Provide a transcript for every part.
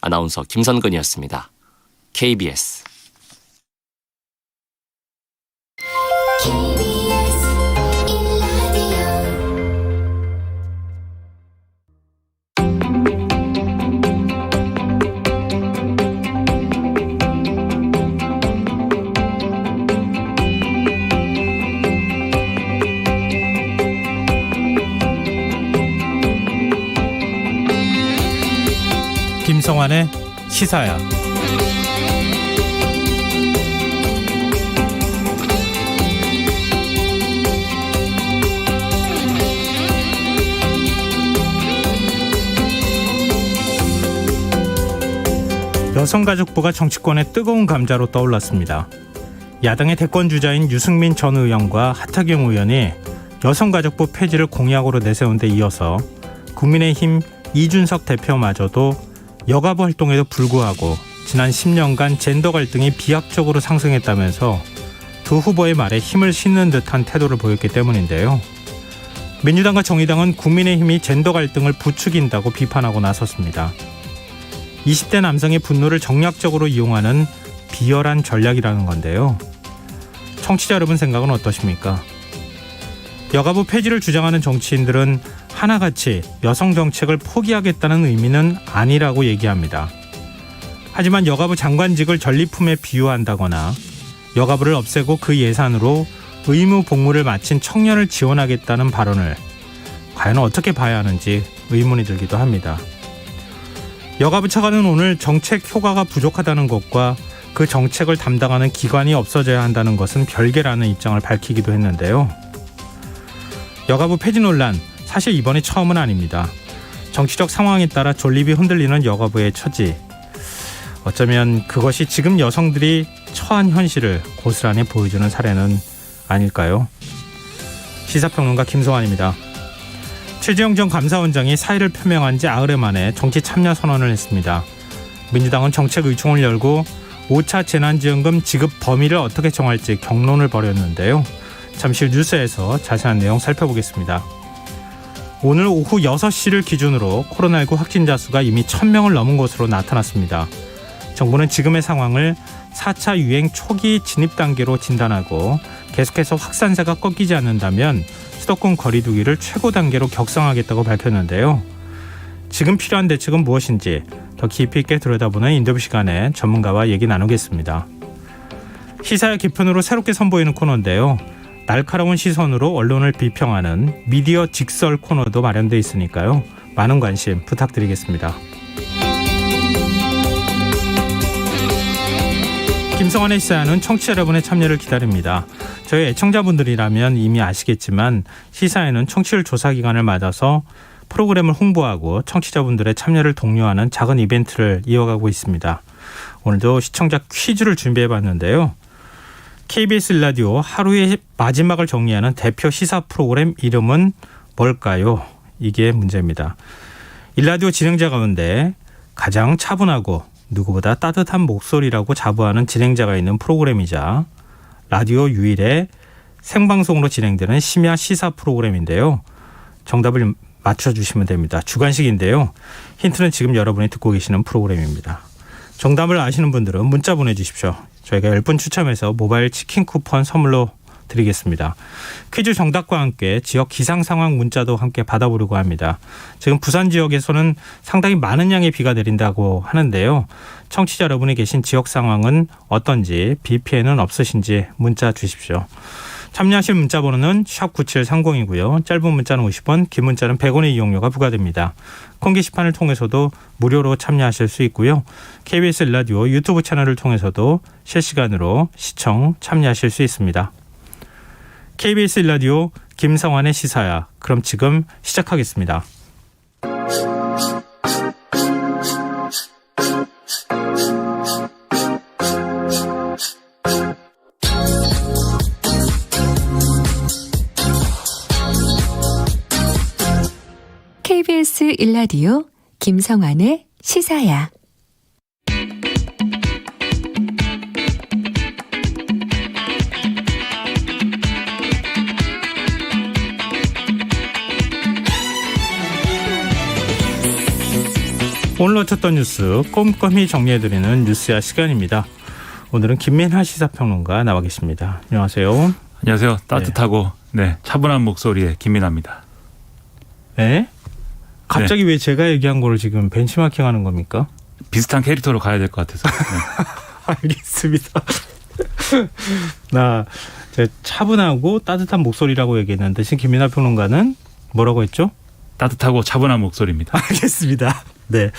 아나운서 김선근이었습니다. KBS 김성환의 시사야. 여성가족부가 정치권의 뜨거운 감자로 떠올랐습니다. 야당의 대권주자인 유승민 전 의원과 하태경 의원이 여성가족부 폐지를 공약으로 내세운 데 이어서 국민의힘 이준석 대표마저도 여가부 활동에도 불구하고 지난 10년간 젠더 갈등이 비약적으로 상승했다면서 두 후보의 말에 힘을 싣는 듯한 태도를 보였기 때문인데요. 민주당과 정의당은 국민의힘이 젠더 갈등을 부추긴다고 비판하고 나섰습니다. 20대 남성의 분노를 정략적으로 이용하는 비열한 전략이라는 건데요. 청취자 여러분 생각은 어떠십니까? 여가부 폐지를 주장하는 정치인들은 하나같이 여성 정책을 포기하겠다는 의미는 아니라고 얘기합니다. 하지만 여가부 장관직을 전리품에 비유한다거나 여가부를 없애고 그 예산으로 의무 복무를 마친 청년을 지원하겠다는 발언을 과연 어떻게 봐야 하는지 의문이 들기도 합니다. 여가부 차관은 오늘 정책 효과가 부족하다는 것과 그 정책을 담당하는 기관이 없어져야 한다는 것은 별개라는 입장을 밝히기도 했는데요. 여가부 폐지 논란, 사실 이번이 처음은 아닙니다. 정치적 상황에 따라 존립이 흔들리는 여가부의 처지. 어쩌면 그것이 지금 여성들이 처한 현실을 고스란히 보여주는 사례는 아닐까요? 시사평론가 김성환입니다. 최재형 전 감사원장이 사의를 표명한 지 나흘 만에 정치 참여 선언을 했습니다. 민주당은 정책 의총을 열고 5차 재난지원금 지급 범위를 어떻게 정할지 격론을 벌였는데요. 잠시 후 뉴스에서 자세한 내용 살펴보겠습니다. 오늘 오후 6시를 기준으로 코로나19 확진자 수가 이미 1000명을 넘은 것으로 나타났습니다. 정부는 지금의 상황을 4차 유행 초기 진입 단계로 진단하고 계속해서 확산세가 꺾이지 않는다면 수도권 거리 두기를 최고 단계로 격상하겠다고 발표했는데요. 지금 필요한 대책은 무엇인지 더 깊이 있게 들여다보는 인터뷰 시간에 전문가와 얘기 나누겠습니다. 시사의 개편으로 새롭게 선보이는 코너인데요. 날카로운 시선으로 언론을 비평하는 미디어 직설 코너도 마련되어 있으니까요. 많은 관심 부탁드리겠습니다. 김성환의 시사는 청취자 여러분의 참여를 기다립니다. 저희 애청자분들이라면 이미 아시겠지만 시사에는 청취율 조사 기간을 맞아서 프로그램을 홍보하고 청취자분들의 참여를 독려하는 작은 이벤트를 이어가고 있습니다. 오늘도 시청자 퀴즈를 준비해봤는데요. KBS 일라디오 하루의 마지막을 정리하는 대표 시사 프로그램 이름은 뭘까요? 이게 문제입니다. 일라디오 진행자 가운데 가장 차분하고 누구보다 따뜻한 목소리라고 자부하는 진행자가 있는 프로그램이자 라디오 유일의 생방송으로 진행되는 심야 시사 프로그램인데요. 정답을 맞춰주시면 됩니다. 주관식인데요. 힌트는 지금 여러분이 듣고 계시는 프로그램입니다. 정답을 아시는 분들은 문자 보내주십시오. 저희가 10분 추첨해서 모바일 치킨 쿠폰 선물로 드리겠습니다. 퀴즈 정답과 함께 지역 기상 상황 문자도 함께 받아보려고 합니다. 지금 부산 지역에서는 상당히 많은 양의 비가 내린다고 하는데요. 청취자 여러분이 계신 지역 상황은 어떤지, 비 피해는 없으신지 문자 주십시오. 참여하실 문자 번호는 샵9730이고요. 짧은 문자는 50원, 긴 문자는 100원의 이용료가 부과됩니다. 콩 게시판을 통해서도 무료로 참여하실 수 있고요. KBS 라디오 유튜브 채널을 통해서도 실시간으로 시청 참여하실 수 있습니다. KBS 라디오 김성환의 시사야. 그럼 지금 시작하겠습니다. KBS 일라디오 김성환의 시사야. 오늘 놓쳤던 뉴스 꼼꼼히 정리해드리는 뉴스야 시간입니다. 오늘은 김민하 시사평론가 나와 계십니다. 안녕하세요. 안녕하세요. 따뜻하고 차분한 목소리의 김민하입니다. 네? 갑자기 왜 제가 얘기한 거를 지금 벤치마킹하는 겁니까? 비슷한 캐릭터로 가야 될 것 같아서. 알겠습니다. 나 차분하고 따뜻한 목소리라고 얘기했는데 지금 김민하 평론가는 뭐라고 했죠? 따뜻하고 차분한 목소리입니다. 알겠습니다. 네.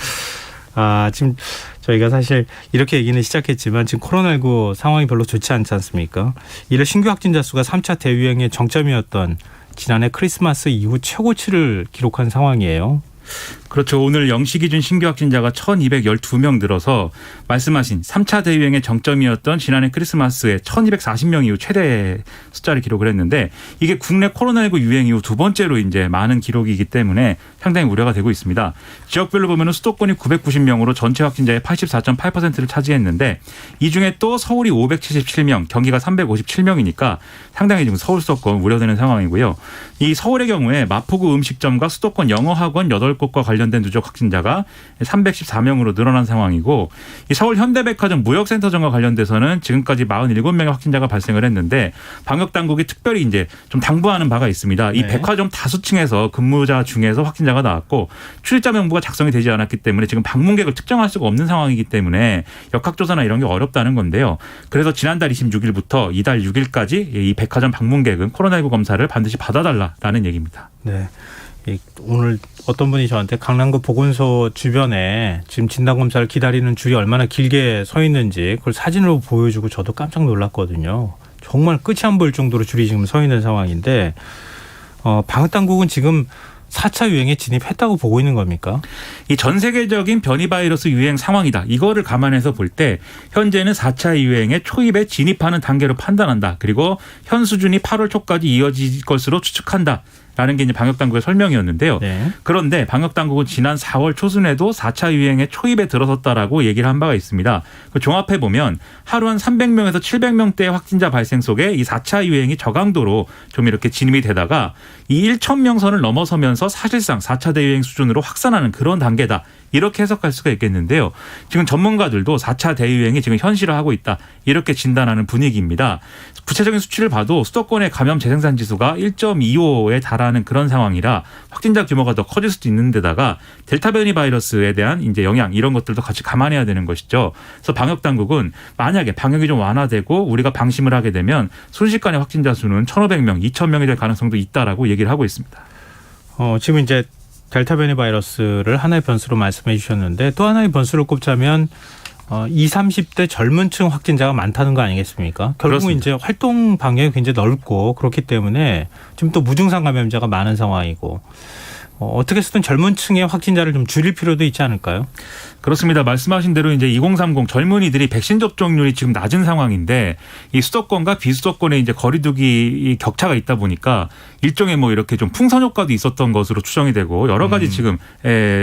지금 저희가 사실 이렇게 얘기는 시작했지만 지금 코로나19 상황이 별로 좋지 않지 않습니까? 이를 신규 확진자 수가 3차 대유행의 정점이었던 지난해 크리스마스 이후 최고치를 기록한 상황이에요. 그렇죠. 오늘 0시 기준 신규 확진자가 1212명 늘어서 말씀하신 3차 대유행의 정점이었던 지난해 크리스마스에 1240명 이후 최대 숫자를 기록을 했는데 이게 국내 코로나19 유행 이후 두 번째로 이제 많은 기록이기 때문에 상당히 우려가 되고 있습니다. 지역별로 보면 수도권이 990명으로 전체 확진자의 84.8%를 차지했는데 이 중에 또 서울이 577명, 경기가 357명이니까 상당히 지금 서울 수도권 우려되는 상황이고요. 이 서울의 경우에 마포구 음식점과 수도권 영어학원 8곳과 관련된 누적 확진자가 314명으로 늘어난 상황이고 이 서울 현대백화점 무역센터점과 관련돼서는 지금까지 47명의 확진자가 발생을 했는데 방역당국이 특별히 이제 좀 당부하는 바가 있습니다. 이 백화점 다수층에서 근무자 중에서 확진자가 나왔고 출입자 명부가 작성이 되지 않았기 때문에 지금 방문객을 특정할 수가 없는 상황이기 때문에 역학조사나 이런 게 어렵다는 건데요. 그래서 지난달 26일부터 이달 6일까지 이 백화점 방문객은 코로나19 검사를 반드시 받아달라라는 얘기입니다. 네. 오늘 어떤 분이 저한테 강남구 보건소 주변에 지금 진단검사를 기다리는 줄이 얼마나 길게 서 있는지 그걸 사진으로 보여주고 저도 깜짝 놀랐거든요. 정말 끝이 안 보일 정도로 줄이 지금 서 있는 상황인데 방역당국은 지금 4차 유행에 진입했다고 보고 있는 겁니까? 이 전 세계적인 변이 바이러스 유행 상황이다. 이거를 감안해서 볼 때 현재는 4차 유행의 초입에 진입하는 단계로 판단한다. 그리고 현 수준이 8월 초까지 이어질 것으로 추측한다. 라는 게 이제 방역당국의 설명이었는데요. 네. 그런데 방역당국은 지난 4월 초순에도 4차 유행의 초입에 들어섰다라고 얘기를 한 바가 있습니다. 종합해 보면 하루 한 300명에서 700명대의 확진자 발생 속에 이 4차 유행이 저강도로 좀 이렇게 진입이 되다가 이 1,000명 선을 넘어서면서 사실상 4차 대유행 수준으로 확산하는 그런 단계다. 이렇게 해석할 수가 있겠는데요. 지금 전문가들도 4차 대유행이 지금 현실화하고 있다. 이렇게 진단하는 분위기입니다. 구체적인 수치를 봐도 수도권의 감염 재생산 지수가 1.25에 달하는 그런 상황이라 확진자 규모가 더 커질 수도 있는 데다가 델타 변이 바이러스에 대한 이제 영향 이런 것들도 같이 감안해야 되는 것이죠. 그래서 방역 당국은 만약에 방역이 좀 완화되고 우리가 방심을 하게 되면 순식간에 확진자 수는 1,500명, 2,000명이 될 가능성도 있다라고 얘기를 하고 있습니다. 지금 이제 델타 변이 바이러스를 하나의 변수로 말씀해 주셨는데 또 하나의 변수를 꼽자면 20, 30대 젊은 층 확진자가 많다는 거 아니겠습니까? 결국은 그렇습니다. 이제 활동 반경이 굉장히 넓고 그렇기 때문에 지금 또 무증상 감염자가 많은 상황이고 어떻게 해서든 젊은 층의 확진자를 좀 줄일 필요도 있지 않을까요? 그렇습니다. 말씀하신 대로 이제 2030 젊은이들이 백신 접종률이 지금 낮은 상황인데 이 수도권과 비수도권의 이제 거리두기 격차가 있다 보니까 일종의 뭐 이렇게 좀 풍선 효과도 있었던 것으로 추정이 되고 여러 가지 지금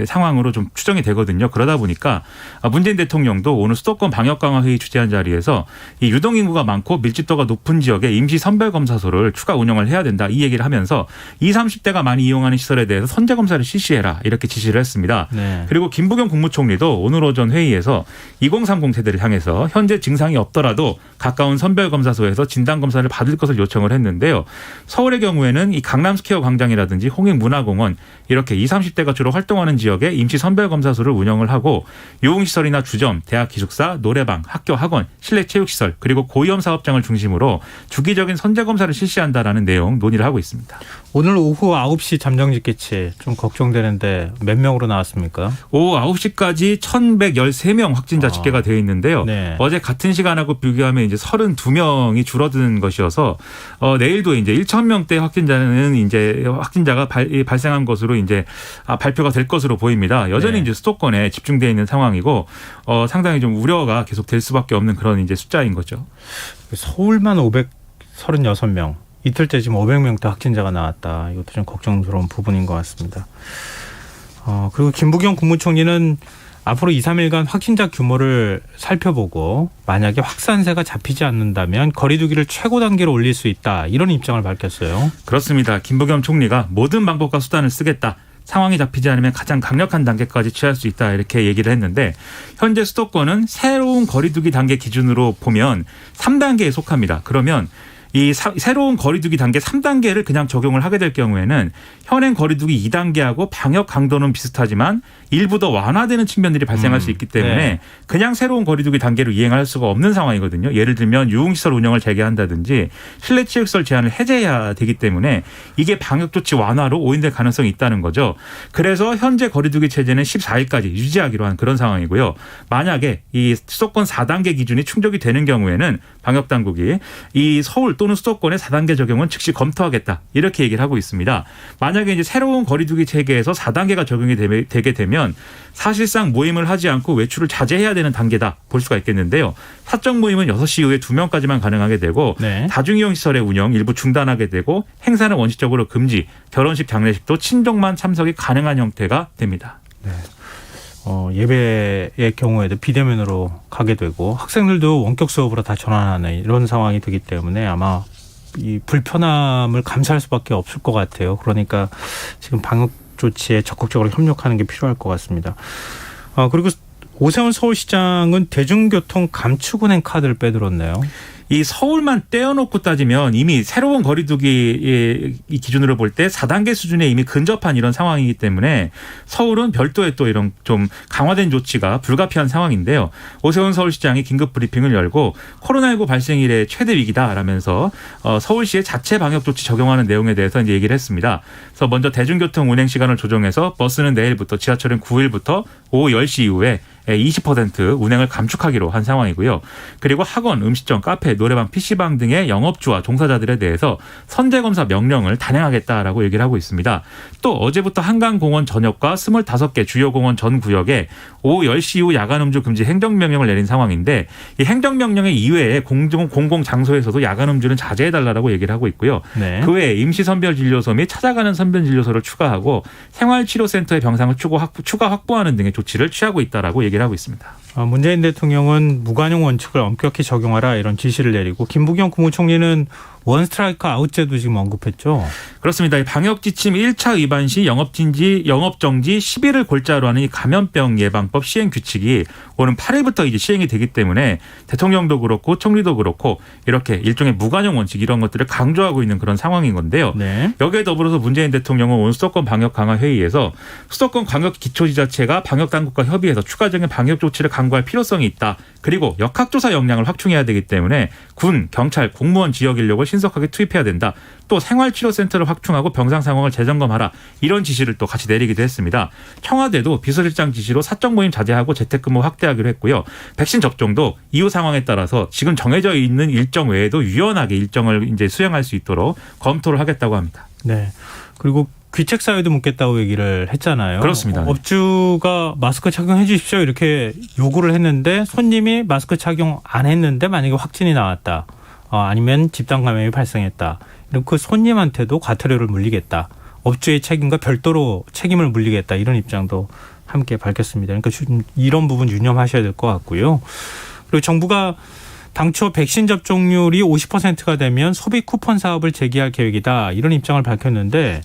상황으로 좀 추정이 되거든요. 그러다 보니까 문재인 대통령도 오늘 수도권 방역 강화 회의 주재한 자리에서 이 유동 인구가 많고 밀집도가 높은 지역에 임시 선별 검사소를 추가 운영을 해야 된다. 이 얘기를 하면서 20, 30대가 많이 이용하는 시설에 대해서 선제 검사를 실시해라. 이렇게 지시를 했습니다. 네. 그리고 김부겸 국무총리도 오늘 오전 회의에서 2030 세대를 향해서 현재 증상이 없더라도 가까운 선별검사소에서 진단검사를 받을 것을 요청을 했는데요. 서울의 경우에는 이 강남스퀘어 광장이라든지 홍익문화공원 이렇게 20, 30대가 주로 활동하는 지역에 임시 선별검사소를 운영을 하고 유흥시설이나 주점, 대학 기숙사, 노래방, 학교, 학원, 실내 체육시설 그리고 고위험 사업장을 중심으로 주기적인 선제검사를 실시한다라는 내용 논의를 하고 있습니다. 오늘 오후 9시 잠정직 개최 좀 걱정되는데 몇 명으로 나왔습니까? 오후 9시까지 1,113명 확진자 집계가 되어 있는데요. 네. 어제 같은 시간하고 비교하면 이제 32명이 줄어든 것이어서 내일도 이제 1,000명대 확진자는 이제 확진자가 발생한 것으로 이제 발표가 될 것으로 보입니다. 여전히 네. 이제 수도권에 집중되어 있는 상황이고 상당히 좀 우려가 계속 될 수밖에 없는 그런 이제 숫자인 거죠. 서울만 536명. 이틀째 지금 500명대 확진자가 나왔다. 이것도 좀 걱정스러운 부분인 것 같습니다. 그리고 김부겸 국무총리는 앞으로 2, 3일간 확진자 규모를 살펴보고 만약에 확산세가 잡히지 않는다면 거리두기를 최고 단계로 올릴 수 있다. 이런 입장을 밝혔어요. 그렇습니다. 김부겸 총리가 모든 방법과 수단을 쓰겠다. 상황이 잡히지 않으면 가장 강력한 단계까지 취할 수 있다 이렇게 얘기를 했는데 현재 수도권은 새로운 거리두기 단계 기준으로 보면 3단계에 속합니다. 그러면 이 새로운 거리두기 단계 3단계를 그냥 적용을 하게 될 경우에는 현행 거리두기 2단계하고 방역 강도는 비슷하지만 일부 더 완화되는 측면들이 발생할 수 있기 때문에 네. 그냥 새로운 거리두기 단계로 이행할 수가 없는 상황이거든요. 예를 들면 유흥시설 운영을 재개한다든지 실내 체육시설 제한을 해제해야 되기 때문에 이게 방역조치 완화로 오인될 가능성이 있다는 거죠. 그래서 현재 거리두기 체제는 14일까지 유지하기로 한 그런 상황이고요. 만약에 이 수도권 4단계 기준이 충족이 되는 경우에는 방역당국이 이 서울 또는 수도권의 4단계 적용은 즉시 검토하겠다 이렇게 얘기를 하고 있습니다. 만약에 이제 새로운 거리두기 체계에서 4단계가 적용이 되게 되면 사실상 모임을 하지 않고 외출을 자제해야 되는 단계다 볼 수가 있겠는데요. 사적 모임은 6시 이후에 2명까지만 가능하게 되고 네. 다중이용 시설의 운영 일부 중단하게 되고 행사는 원칙적으로 금지, 결혼식 장례식도 친족만 참석이 가능한 형태가 됩니다. 예배의 경우에도 비대면으로 가게 되고 학생들도 원격 수업으로 다 전환하는 이런 상황이 되기 때문에 아마 이 불편함을 감수할 수밖에 없을 것 같아요. 그러니까 지금 방역 조치에 적극적으로 협력하는 게 필요할 것 같습니다. 그리고 오세훈 서울시장은 대중교통 감축은행 카드를 빼들었네요. 이 서울만 떼어놓고 따지면 이미 새로운 거리두기 기준으로 볼 때 4단계 수준에 이미 근접한 이런 상황이기 때문에 서울은 별도의 또 이런 좀 강화된 조치가 불가피한 상황인데요. 오세훈 서울시장이 긴급 브리핑을 열고 코로나19 발생 이래 최대 위기다라면서 서울시의 자체 방역 조치 적용하는 내용에 대해서 이제 얘기를 했습니다. 그래서 먼저 대중교통 운행 시간을 조정해서 버스는 내일부터, 지하철은 9일부터 오후 10시 이후에 20% 운행을 감축하기로 한 상황이고요. 그리고 학원, 음식점, 카페, 노래방, PC방 등의 영업주와 종사자들에 대해서 선제검사 명령을 단행하겠다라고 얘기를 하고 있습니다. 또 어제부터 한강공원 전역과 25개 주요 공원 전 구역에 오후 10시 이후 야간 음주 금지 행정명령을 내린 상황인데 이 행정명령의 이외에 공공장소에서도 야간 음주는 자제해달라고 얘기를 하고 있고요. 네. 그 외에 임시선별진료소 및 찾아가는 선별진료소를 추가하고 생활치료센터의 병상을 추가 확보하는 등의 조치를 취하고 있다라고 얘기를 하고 있습니다. 문재인 대통령은 무관용 원칙을 엄격히 적용하라 이런 지시를 내리고 김부겸 국무총리는 원스트라이크 아웃제도 지금 언급했죠. 그렇습니다. 이 방역지침 1차 위반 시 영업정지 10일을 골자로 하는 이 감염병 예방법 시행 규칙이 오는 8일부터 이제 시행이 되기 때문에 대통령도 그렇고 총리도 그렇고 이렇게 일종의 무관용 원칙 이런 것들을 강조하고 있는 그런 상황인 건데요. 네. 여기에 더불어서 문재인 대통령은 오늘 수도권 방역 강화 회의에서 수도권 광역 기초지자체가 방역당국과 협의해서 추가적인 방역 조치를 강구할 필요성이 있다. 그리고 역학조사 역량을 확충해야 되기 때문에 군, 경찰, 공무원 지역 인력을 신속하게 투입해야 된다. 또 생활치료센터를 확충하고 병상 상황을 재점검하라. 이런 지시를 또 같이 내리기도 했습니다. 청와대도 비서실장 지시로 사적 모임 자제하고 재택근무 확대하기로 했고요. 백신 접종도 이후 상황에 따라서 지금 정해져 있는 일정 외에도 유연하게 일정을 이제 수행할 수 있도록 검토를 하겠다고 합니다. 네. 그리고 귀책 사유도 묻겠다고 얘기를 했잖아요. 그렇습니다. 업주가 마스크 착용해 주십시오 이렇게 요구를 했는데 손님이 마스크 착용 안 했는데 만약에 확진이 나왔다. 아니면 집단 감염이 발생했다. 이런 그 손님한테도 과태료를 물리겠다. 업주의 책임과 별도로 책임을 물리겠다. 이런 입장도 함께 밝혔습니다. 그러니까 이런 부분 유념하셔야 될 것 같고요. 그리고 정부가 당초 백신 접종률이 50%가 되면 소비 쿠폰 사업을 재개할 계획이다. 이런 입장을 밝혔는데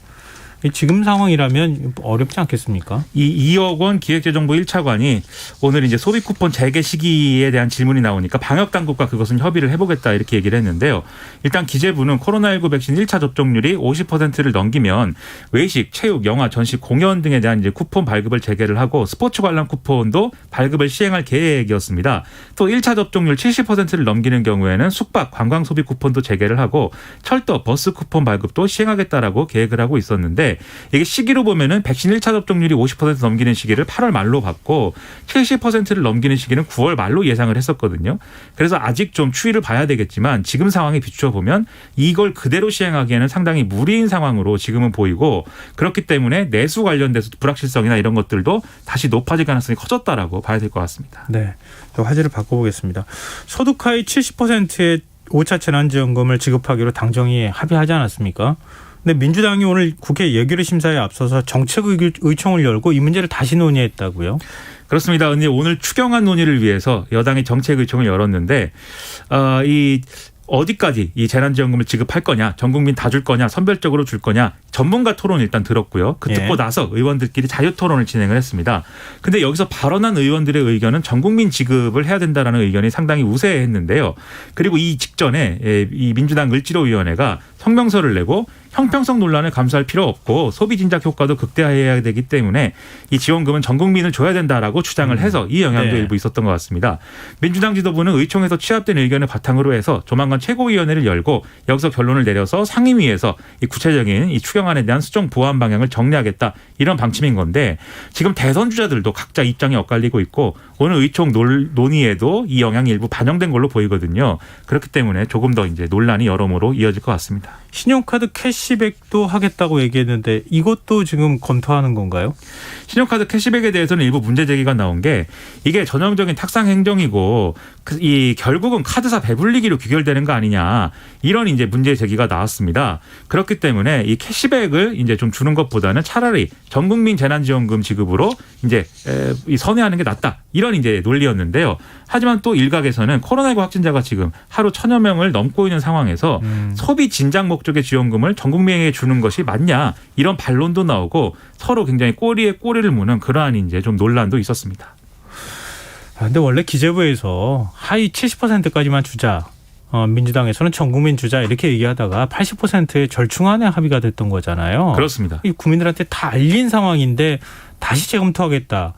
지금 상황이라면 어렵지 않겠습니까? 이 2억 원 기획재정부 1차관이 오늘 이제 소비 쿠폰 재개 시기에 대한 질문이 나오니까 방역 당국과 그것은 협의를 해보겠다 이렇게 얘기를 했는데요. 일단 기재부는 코로나19 백신 1차 접종률이 50%를 넘기면 외식, 체육, 영화, 전시, 공연 등에 대한 이제 쿠폰 발급을 재개를 하고 스포츠 관람 쿠폰도 발급을 시행할 계획이었습니다. 또 1차 접종률 70%를 넘기는 경우에는 숙박, 관광 소비 쿠폰도 재개를 하고 철도, 버스 쿠폰 발급도 시행하겠다라고 계획을 하고 있었는데 이게 시기로 보면은 백신 1차 접종률이 50% 넘기는 시기를 8월 말로 받고 70%를 넘기는 시기는 9월 말로 예상을 했었거든요. 그래서 아직 좀 추이를 봐야 되겠지만 지금 상황에 비추어 보면 이걸 그대로 시행하기에는 상당히 무리인 상황으로 지금은 보이고 그렇기 때문에 내수 관련돼서 불확실성이나 이런 것들도 다시 높아질 가능성이 커졌다라고 봐야 될 것 같습니다. 네, 화제를 바꿔보겠습니다. 소득하위 70%의 5차 재난지원금을 지급하기로 당정이 합의하지 않았습니까? 근데 민주당이 오늘 국회 예결위 심사에 앞서서 정책의총을 열고 이 문제를 다시 논의했다고요? 그렇습니다. 오늘 추경안 논의를 위해서 여당이 정책의총을 열었는데 이 어디까지 이 재난지원금을 지급할 거냐, 전 국민 다 줄 거냐, 선별적으로 줄 거냐, 전문가 토론 일단 들었고요. 그 듣고 나서 의원들끼리 자유 토론을 진행을 했습니다. 근데 여기서 발언한 의원들의 의견은 전 국민 지급을 해야 된다라는 의견이 상당히 우세했는데요. 그리고 이 직전에 이 민주당 을지로위원회가 성명서를 내고 형평성 논란을 감수할 필요 없고 소비 진작 효과도 극대화해야 되기 때문에 이 지원금은 전 국민을 줘야 된다라고 주장을 해서 이 영향도 일부 있었던 것 같습니다. 민주당 지도부는 의총에서 취합된 의견을 바탕으로 해서 조만간 최고위원회를 열고 여기서 결론을 내려서 상임위에서 이 구체적인 이 추경안에 대한 수정 보완 방향을 정리하겠다 이런 방침인 건데 지금 대선 주자들도 각자 입장이 엇갈리고 있고 오늘 의총 논의에도 이 영향이 일부 반영된 걸로 보이거든요. 그렇기 때문에 조금 더 이제 논란이 여러모로 이어질 것 같습니다. 신용카드 캐시백도 하겠다고 얘기했는데 이것도 지금 검토하는 건가요? 신용카드 캐시백에 대해서는 일부 문제 제기가 나온 게 이게 전형적인 탁상 행정이고 이 결국은 카드사 배불리기로 귀결되는 거 아니냐 이런 이제 문제 제기가 나왔습니다. 그렇기 때문에 이 캐시백을 이제 좀 주는 것보다는 차라리 전국민 재난지원금 지급으로 이제 선회하는 게 낫다 이런 이제 논리였는데요. 하지만 또 일각에서는 코로나19 확진자가 지금 하루 1,000여 명을 넘고 있는 상황에서 소비 진작 목적의 지원금을 전 국민에게 주는 것이 맞냐 이런 반론도 나오고 서로 굉장히 꼬리에 꼬리를 무는 그러한 이제 좀 논란도 있었습니다. 근데 원래 기재부에서 하위 70%까지만 주자. 민주당에서는 전 국민 주자 이렇게 얘기하다가 80%의 절충안에 합의가 됐던 거잖아요. 그렇습니다. 이 국민들한테 다 알린 상황인데 다시 재검토하겠다.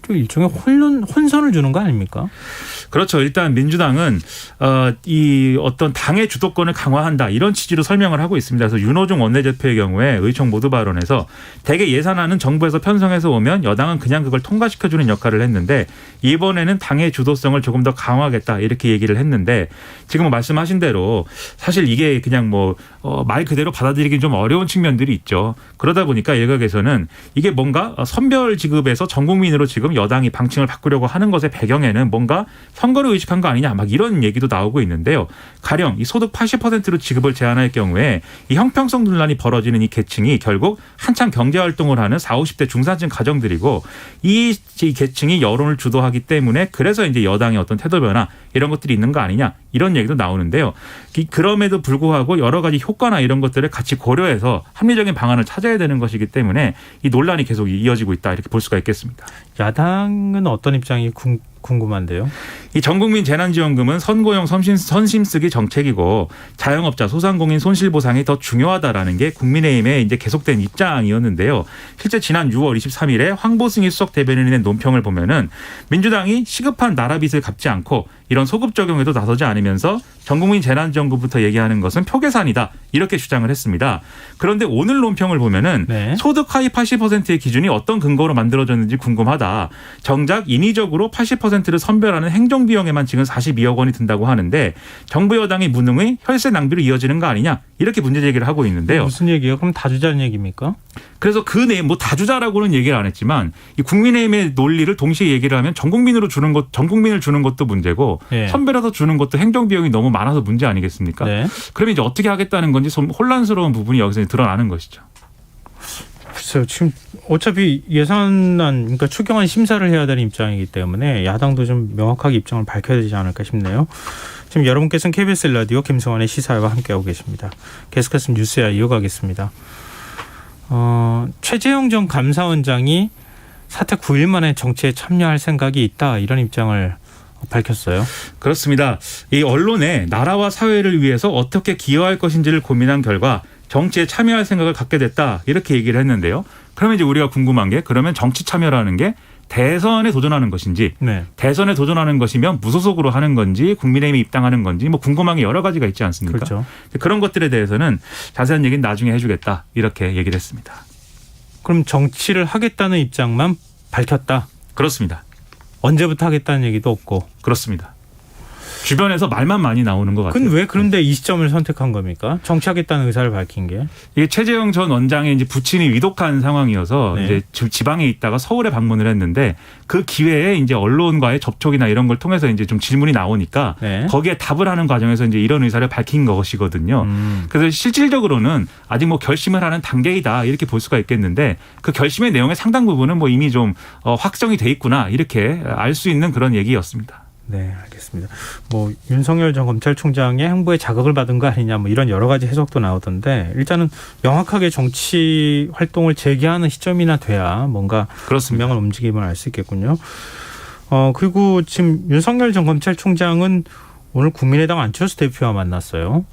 좀 일종의 혼선을 주는 거 아닙니까? 그렇죠. 일단 민주당은 이 어떤 당의 주도권을 강화한다 이런 취지로 설명을 하고 있습니다. 그래서 윤호중 원내대표의 경우에 의총 모두 발언에서 대개 예산안은 정부에서 편성해서 오면 여당은 그냥 그걸 통과시켜주는 역할을 했는데 이번에는 당의 주도성을 조금 더 강화하겠다 이렇게 얘기를 했는데 지금 말씀하신 대로 사실 이게 그냥 말 그대로 받아들이기 좀 어려운 측면들이 있죠. 그러다 보니까 일각에서는 이게 뭔가 선별 지급에서 전 국민으로 지금 여당이 방침을 바꾸려고 하는 것의 배경에는 뭔가 선거를 의식한 거 아니냐 막 이런 얘기도 나오고 있는데요. 가령 이 소득 80%로 지급을 제한할 경우에 이 형평성 논란이 벌어지는 이 계층이 결국 한참 경제활동을 하는 40, 50대 중산층 가정들이고 이 계층이 여론을 주도하기 때문에 그래서 이제 여당의 어떤 태도 변화 이런 것들이 있는 거 아니냐 이런 얘기도 나오는데요. 그럼에도 불구하고 여러 가지 효과나 이런 것들을 같이 고려해서 합리적인 방안을 찾아야 되는 것이기 때문에 이 논란이 계속 이어지고 있다 이렇게 볼 수가 있겠습니다. 야당은 어떤 입장이 궁금한데요. 이 전국민 재난지원금은 선고용 선심쓰기 정책이고 자영업자 소상공인 손실보상이 더 중요하다라는 게 국민의힘의 이제 계속된 입장이었는데요. 실제 지난 6월 23일에 황보승희 수석 대변인이 낸 논평을 보면은 민주당이 시급한 나라빚을 갚지 않고 이런 소급 적용에도 나서지 않으면서 전국민 재난지원금부터 얘기하는 것은 표계산이다 이렇게 주장을 했습니다. 그런데 오늘 논평을 보면은 소득 하위 80%의 기준이 어떤 근거로 만들어졌는지 궁금하다. 정작 인위적으로 80%를 선별하는 행정비용에만 지금 42억 원이 든다고 하는데 정부 여당의 무능의 혈세 낭비로 이어지는 거 아니냐 이렇게 문제 제기를 하고 있는데요. 무슨 얘기예요? 그럼 다 주자는 얘기입니까? 그래서 그 내용 다 주자라고는 얘기를 안 했지만 이 국민의힘의 논리를 동시에 얘기를 하면 전 국민을 주는 것도 문제고 선별해서 주는 것도 행정비용이 너무 많아서 문제 아니겠습니까? 그러면 이제 어떻게 하겠다는 건지 좀 혼란스러운 부분이 여기서 드러나는 것이죠. 글쎄요. 지금 어차피 예산안 그러니까 추경안 심사를 해야 되는 입장이기 때문에 야당도 좀 명확하게 입장을 밝혀야 되지 않을까 싶네요. 지금 여러분께서는 KBS 라디오 김성환의 시사회와 함께하고 계십니다. 계속해서 뉴스야 이어가겠습니다. 최재형 전 감사원장이 사퇴 9일 만에 정치에 참여할 생각이 있다 이런 입장을 밝혔어요. 그렇습니다. 이 언론에 나라와 사회를 위해서 어떻게 기여할 것인지를 고민한 결과 정치에 참여할 생각을 갖게 됐다 이렇게 얘기를 했는데요. 그러면 이제 우리가 궁금한 게 그러면 정치 참여라는 게 대선에 도전하는 것인지 대선에 도전하는 것이면 무소속으로 하는 건지 국민의힘에 입당하는 건지 궁금한 게 여러 가지가 있지 않습니까? 그렇죠. 그런 것들에 대해서는 자세한 얘기는 나중에 해주겠다 이렇게 얘기를 했습니다. 그럼 정치를 하겠다는 입장만 밝혔다? 그렇습니다. 언제부터 하겠다는 얘기도 없고? 그렇습니다. 주변에서 말만 많이 나오는 것 같아요. 그럼 왜 그런데 이 시점을 선택한 겁니까? 정치하겠다는 의사를 밝힌 게. 이게 최재형 전 원장의 이제 부친이 위독한 상황이어서 이제 지방에 있다가 서울에 방문을 했는데 그 기회에 이제 언론과의 접촉이나 이런 걸 통해서 이제 좀 질문이 나오니까 거기에 답을 하는 과정에서 이제 이런 의사를 밝힌 것이거든요. 그래서 실질적으로는 아직 결심을 하는 단계이다 이렇게 볼 수가 있겠는데 그 결심의 내용의 상당 부분은 이미 좀 확정이 돼 있구나 이렇게 알 수 있는 그런 얘기였습니다. 네, 알겠습니다. 뭐 윤석열 전 검찰총장의 행보에 자극을 받은 거 아니냐, 뭐 이런 여러 가지 해석도 나오던데 일단은 명확하게 정치 활동을 재개하는 시점이나 돼야 뭔가 그렇습니다. 분명한 움직임을 알 수 있겠군요. 그리고 지금 윤석열 전 검찰총장은 오늘 국민의당 안철수 대표와 만났어요.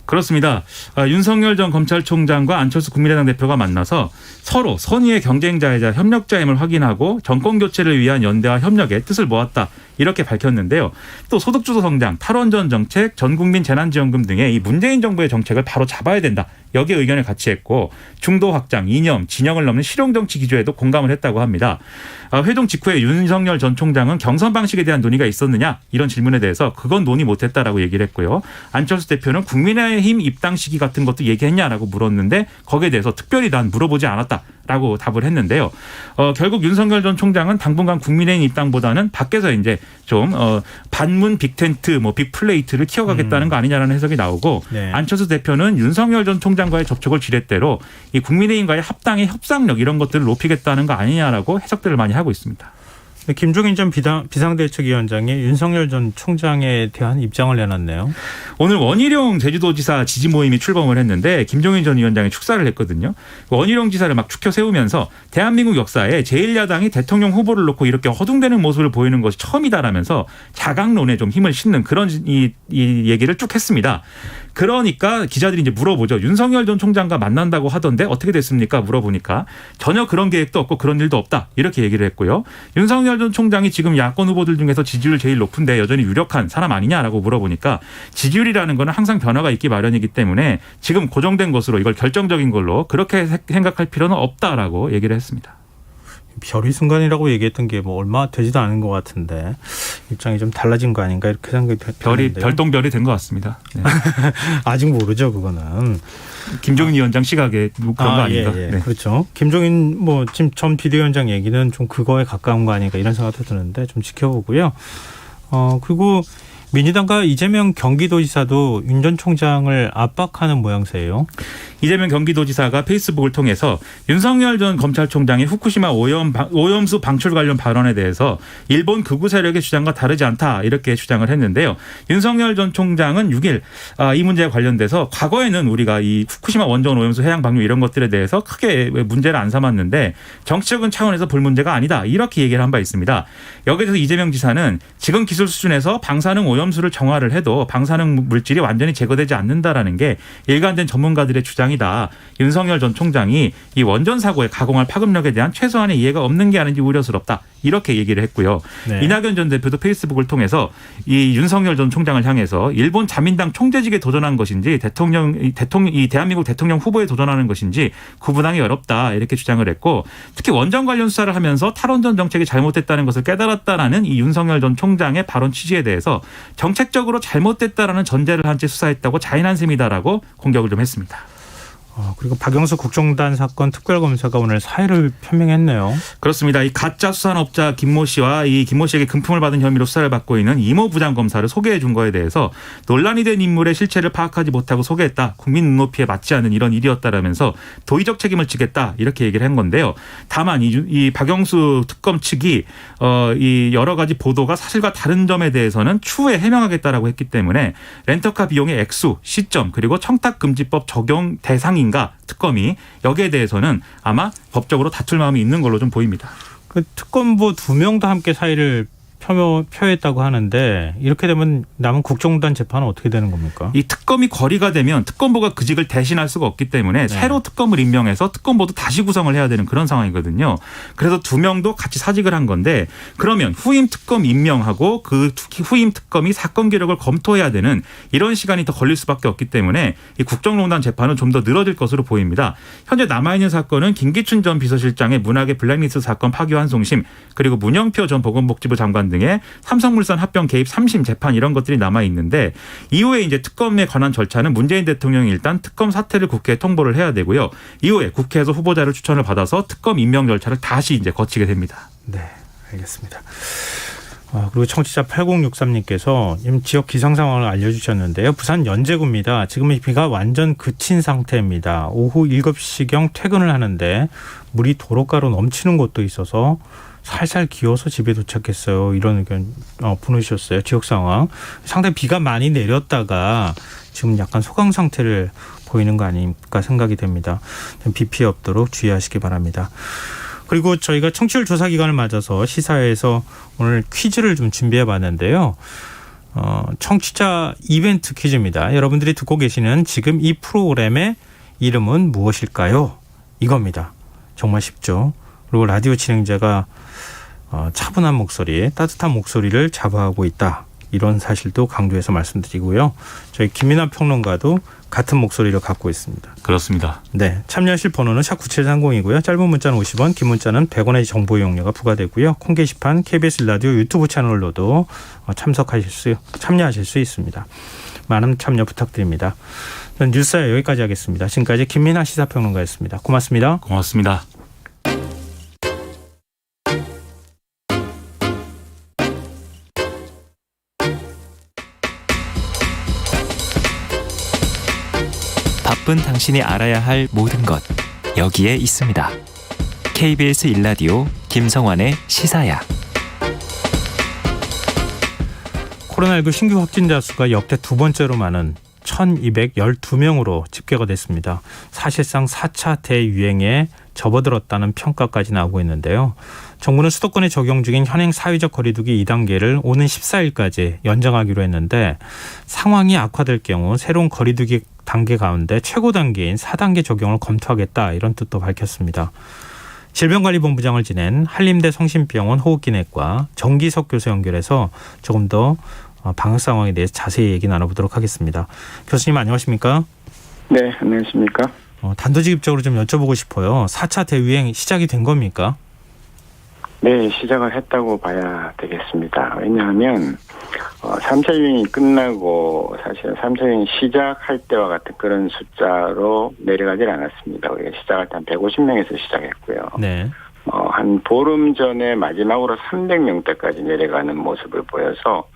그렇습니다. 윤석열 전 검찰총장과 안철수 국민의당 대표가 만나서 서로 선의의 경쟁자이자 협력자임을 확인하고 정권 교체를 위한 연대와 협력의 뜻을 모았다. 이렇게 밝혔는데요. 또 소득주도 성장, 탈원전 정책, 전국민 재난지원금 등의 이 문재인 정부의 정책을 바로 잡아야 된다. 여기에 의견을 같이 했고 중도 확장, 이념, 진영을 넘는 실용정치 기조에도 공감을 했다고 합니다. 회동 직후에 윤석열 전 총장은 경선 방식에 대한 논의가 있었느냐 이런 질문에 대해서 그건 논의 못했다라고 얘기를 했고요. 안철수 대표는 국민의힘 입당 시기 같은 것도 얘기했냐라고 물었는데 거기에 대해서 특별히 난 물어보지 않았다라고 답을 했는데요. 결국 윤석열 전 총장은 당분간 국민의힘 입당보다는 밖에서 이제 좀 반문 빅텐트, 뭐 빅플레이트를 키워가겠다는 거 아니냐라는 해석이 나오고 네. 안철수 대표는 윤석열 전 총장과의 접촉을 지렛대로 이 국민의힘과의 합당의 협상력 이런 것들을 높이겠다는 거 아니냐라고 해석들을 많이 하고 있습니다. 김종인 전 비상대책위원장이 윤석열 전 총장에 대한 입장을 내놨네요. 오늘 원희룡 제주도지사 지지 모임이 출범을 했는데 김종인 전 위원장이 축사를 했거든요. 원희룡 지사를 막 축켜 세우면서 대한민국 역사에 제1야당이 대통령 후보를 놓고 이렇게 허둥대는 모습을 보이는 것이 처음이다라면서 자강론에 좀 힘을 싣는 그런 이 얘기를 쭉 했습니다. 그러니까 기자들이 이제 물어보죠. 윤석열 전 총장과 만난다고 하던데 어떻게 됐습니까? 물어보니까 전혀 그런 계획도 없고 그런 일도 없다. 이렇게 얘기를 했고요. 윤석열 전 총장이 지금 야권 후보들 중에서 지지율 제일 높은데 여전히 유력한 사람 아니냐라고 물어보니까 지지율이라는 거는 항상 변화가 있기 마련이기 때문에 지금 고정된 것으로 이걸 결정적인 걸로 그렇게 생각할 필요는 없다라고 얘기를 했습니다. 별이 순간이라고 얘기했던 게 뭐 얼마 되지도 않은 것 같은데 입장이 좀 달라진 거 아닌가 이렇게 생각이 되는데요. 별똥별이 된 것 같습니다. 네. 아직 모르죠 그거는. 김종인 위원장 시각에 그런 거 아닌가. 예. 네. 그렇죠. 김종인 뭐 지금 전 비대위원장 얘기는 좀 그거에 가까운 거 아닌가 이런 생각도 드는데 좀 지켜보고요. 그리고 민주당과 이재명 경기도지사도 윤 전 총장을 압박하는 모양새예요. 이재명 경기도지사가 페이스북을 통해서 윤석열 전 검찰총장의 후쿠시마 오염수 방출 관련 발언에 대해서 일본 극우 세력의 주장과 다르지 않다 이렇게 주장을 했는데요. 윤석열 전 총장은 6일 이 문제에 관련돼서 과거에는 우리가 이 후쿠시마 원전 오염수 해양 방류 이런 것들에 대해서 크게 문제를 안 삼았는데 정치적인 차원에서 볼 문제가 아니다 이렇게 얘기를 한 바 있습니다. 여기에 대해서 이재명 지사는 지금 기술 수준에서 방사능 오염수를 정화를 해도 방사능 물질이 완전히 제거되지 않는다라는 게 일관된 전문가들의 주장이다. 윤석열 전 총장이 이 원전 사고의 가공할 파급력에 대한 최소한의 이해가 없는 게 아닌지 우려스럽다. 이렇게 얘기를 했고요. 네. 이낙연 전 대표도 페이스북을 통해서 이 윤석열 전 총장을 향해서 일본 자민당 총재직에 도전한 것인지 이 대한민국 대통령 후보에 도전하는 것인지 구분하기 어렵다. 이렇게 주장을 했고 특히 원전 관련 수사를 하면서 탈원전 정책이 잘못됐다는 것을 깨달았다라는 이 윤석열 전 총장의 발언 취지에 대해서 정책적으로 잘못됐다라는 전제를 한 채 수사했다고 자인한 셈이다라고 공격을 좀 했습니다. 그리고 박영수 국정단 사건 특별검사가 오늘 사의를 표명했네요. 그렇습니다. 이 가짜 수산업자 김모 씨와 이 김모 씨에게 금품을 받은 혐의로 수사를 받고 있는 이모 부장검사를 소개해 준 거에 대해서 논란이 된 인물의 실체를 파악하지 못하고 소개했다. 국민 눈높이에 맞지 않는 이런 일이었다라면서 도의적 책임을 지겠다. 이렇게 얘기를 한 건데요. 다만 이 박영수 특검 측이 이 여러 가지 보도가 사실과 다른 점에 대해서는 추후에 해명하겠다라고 했기 때문에 렌터카 비용의 액수, 시점 그리고 청탁금지법 적용 대상인가 특검이 여기에 대해서는 아마 법적으로 다툴 마음이 있는 걸로 좀 보입니다. 그 특검보 2명도 함께 사의를 표했다고 하는데 이렇게 되면 남은 국정단 재판은 어떻게 되는 겁니까? 이 특검이 거리가 되면 특검보가 그 직을 대신할 수가 없기 때문에 새로 특검을 임명해서 특검보도 다시 구성을 해야 되는 그런 상황이거든요. 그래서 2명도 같이 사직을 한 건데 그러면 후임 특검 임명하고 그 후임 특검이 사건 기록을 검토해야 되는 이런 시간이 더 걸릴 수밖에 없기 때문에 이 국정농단 재판은 좀 더 늘어질 것으로 보입니다. 현재 남아있는 사건은 김기춘 전 비서실장의 문학의 블랙리스트 사건 파기환송심 그리고 문영표 전 보건복지부 장관 등의 삼성물산 합병 개입 3심 재판 이런 것들이 남아 있는데 이후에 이제 특검에 관한 절차는 문재인 대통령이 일단 특검 사퇴를 국회에 통보를 해야 되고요. 이후에 국회에서 후보자를 추천을 받아서 특검 임명 절차를 다시 이제 거치게 됩니다. 네, 알겠습니다. 그리고 청취자 8063님께서 지역 기상 상황을 알려주셨는데요. 부산 연제구입니다. 지금은 비가 완전 그친 상태입니다. 오후 7시경 퇴근을 하는데 물이 도로가로 넘치는 곳도 있어서 살살 기어서 집에 도착했어요. 이런 의견 보내주셨어요. 지역 상황. 상당히 비가 많이 내렸다가 지금 약간 소강 상태를 보이는 거 아닐까 생각이 됩니다. 비 피해 없도록 주의하시기 바랍니다. 그리고 저희가 청취율 조사 기간을 맞아서 시사회에서 오늘 퀴즈를 좀 준비해 봤는데요. 청취자 이벤트 퀴즈입니다. 여러분들이 듣고 계시는 지금 이 프로그램의 이름은 무엇일까요? 이겁니다. 정말 쉽죠. 그리고 라디오 진행자가 차분한 목소리, 따뜻한 목소리를 자부하고 있다. 이런 사실도 강조해서 말씀드리고요. 저희 김민하 평론가도 같은 목소리를 갖고 있습니다. 그렇습니다. 네, 참여하실 번호는 샵9730이고요. 짧은 문자는 50원, 긴 문자는 100원의 정보 이용료가 부과되고요. 콩 게시판 KBS 라디오 유튜브 채널로도 참여하실 수 있습니다. 많은 참여 부탁드립니다. 뉴스에 여기까지 하겠습니다. 지금까지 김민하 시사평론가였습니다. 고맙습니다. 고맙습니다. 바쁜 당신이 알아야 할 모든 것 여기에 있습니다. KBS 1라디오 김성환의 시사야. 코로나19 신규 확진자 수가 역대 두 번째로 많은 1212명으로 집계가 됐습니다. 사실상 4차 대유행에 접어들었다는 평가까지 나오고 있는데요. 정부는 수도권에 적용 중인 현행 사회적 거리두기 2단계를 오는 14일까지 연장하기로 했는데 상황이 악화될 경우 새로운 거리두기 단계 가운데 최고 단계인 4단계 적용을 검토하겠다 이런 뜻도 밝혔습니다. 질병관리본부장을 지낸 한림대 성심병원 호흡기내과 정기석 교수 연결해서 조금 더 방역 상황에 대해서 자세히 얘기 나눠보도록 하겠습니다. 교수님 안녕하십니까? 네, 안녕하십니까? 단도직입적으로 좀 여쭤보고 싶어요. 4차 대유행 시작이 된 겁니까? 네, 시작을 했다고 봐야 되겠습니다. 왜냐하면 3차 유행이 끝나고 사실 3차 유행 시작할 때와 같은 그런 숫자로 내려가질 않았습니다. 우리가 시작할 때 한 150명에서 시작했고요. 네. 한 보름 전에 마지막으로 300명대까지 내려가는 모습을 보여서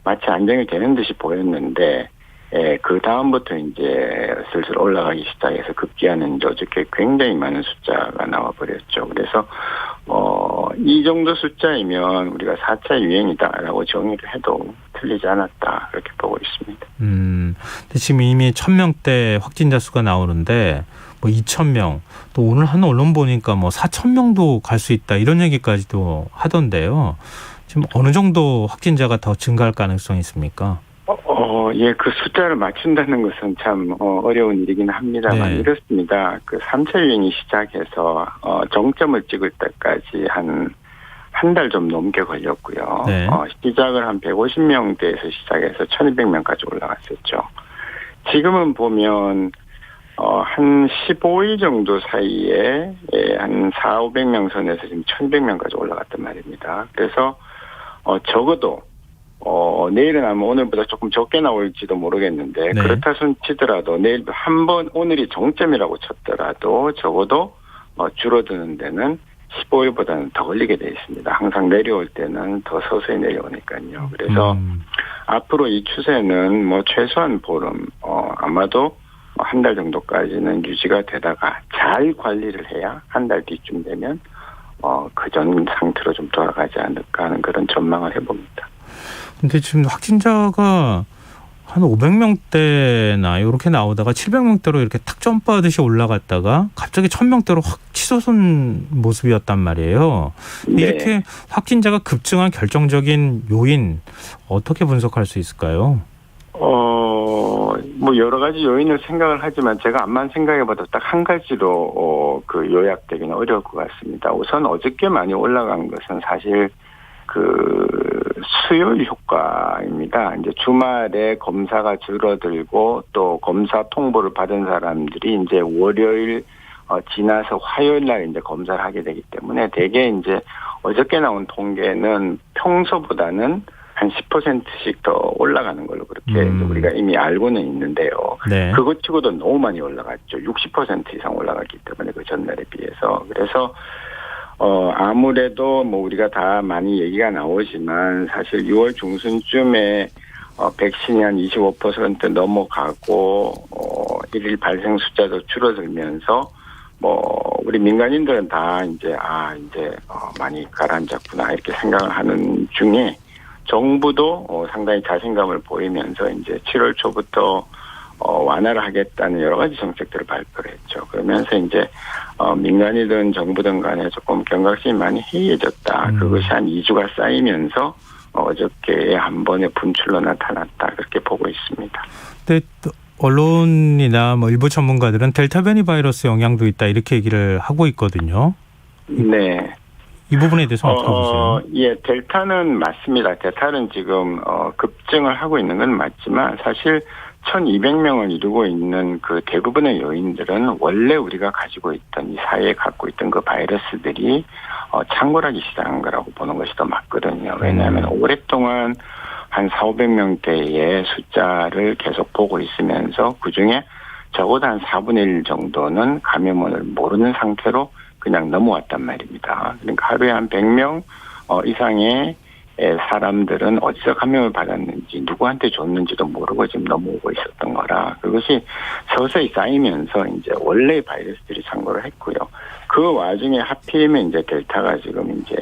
마치 안정이 되는 듯이 보였는데 그 다음부터 이제 슬슬 올라가기 시작해서 급기야는 어저께 굉장히 많은 숫자가 나와버렸죠. 그래서 이 정도 숫자이면 우리가 4차 유행이다라고 정의를 해도 틀리지 않았다 그렇게 보고 있습니다. 근데 지금 이미 1000명대 확진자 수가 나오는데 뭐 2000명 또 오늘 한 언론 보니까 뭐 4000명도 갈 수 있다 이런 얘기까지도 하던데요. 지금 어느 정도 확진자가 더 증가할 가능성이 있습니까? 예, 그 숫자를 맞춘다는 것은 참 어려운 일이긴 합니다만 네. 이렇습니다. 그 3차 유행이 시작해서 정점을 찍을 때까지 한 달 좀 넘게 걸렸고요. 네. 시작을 한 150명대에서 시작해서 1200명까지 올라갔었죠. 지금은 보면 한 15일 정도 사이에 한 400-500명 선에서 지금 1200명까지 올라갔단 말입니다. 그래서 적어도 내일은 아마 오늘보다 조금 적게 나올지도 모르겠는데 네. 그렇다 손 치더라도 내일도 한번 오늘이 정점이라고 쳤더라도 적어도 줄어드는 데는 15일보다는 더 걸리게 돼 있습니다. 항상 내려올 때는 더 서서히 내려오니까요. 그래서 앞으로 이 추세는 뭐 최소한 보름 아마도 한 달 정도까지는 유지가 되다가 잘 관리를 해야 한 달 뒤쯤 되면 그전 상태로 좀 돌아가지 않을까 하는 그런 전망을 해봅니다. 근데 지금 확진자가 한 500명대나 이렇게 나오다가 700명대로 이렇게 탁 점프하듯이 올라갔다가 갑자기 1000명대로 확 치솟은 모습이었단 말이에요. 네. 이렇게 확진자가 급증한 결정적인 요인 어떻게 분석할 수 있을까요? 뭐 여러 가지 요인을 생각을 하지만 제가 암만 생각해봐도 딱 한 가지로 그 요약되기는 어려울 것 같습니다. 우선 어저께 많이 올라간 것은 사실 그 수요일 효과입니다. 이제 주말에 검사가 줄어들고 또 검사 통보를 받은 사람들이 이제 월요일 지나서 화요일 날 이제 검사를 하게 되기 때문에 대개 이제 어저께 나온 통계는 평소보다는 한 10%씩 더 올라가는 걸로 그렇게 우리가 이미 알고는 있는데요. 네. 그것 치고도 너무 많이 올라갔죠. 60% 이상 올라갔기 때문에 그 전날에 비해서. 그래서 아무래도 뭐 우리가 다 많이 얘기가 나오지만 사실 6월 중순쯤에 백신이 한 25% 넘어가고 일일 발생 숫자도 줄어들면서 우리 민간인들은 다 이제 많이 가라앉았구나 이렇게 생각을 하는 중에 정부도 상당히 자신감을 보이면서 이제 7월 초부터 완화를 하겠다는 여러 가지 정책들을 발표를 했죠. 그러면서 이제 민간이든 정부든 간에 조금 경각심이 많이 해이해졌다. 그것이 한 2주가 쌓이면서 어저께 한 번의 분출로 나타났다. 그렇게 보고 있습니다. 근데 또 언론이나 뭐 일부 전문가들은 델타 변이 바이러스 영향도 있다 이렇게 얘기를 하고 있거든요. 네. 이 부분에 대해서 어떻게 보세요? 예, 델타는 맞습니다. 델타는 지금 급증을 하고 있는 건 맞지만 사실 1,200명을 이루고 있는 그 대부분의 요인들은 원래 우리가 가지고 있던 이 사회에 갖고 있던 그 바이러스들이 창궐하기 시작한 거라고 보는 것이 더 맞거든요. 왜냐하면 오랫동안 한 4,500명대의 숫자를 계속 보고 있으면서 그중에 적어도 한 4분의 1 정도는 감염을 모르는 상태로 그냥 넘어왔단 말입니다. 그러니까 하루에 한 100명 이상의 사람들은 어디서 감염을 받았는지 누구한테 줬는지도 모르고 지금 넘어오고 있었던 거라 그것이 서서히 쌓이면서 이제 원래의 바이러스들이 창궐을 했고요. 그 와중에 하필이면 이제 델타가 지금 이제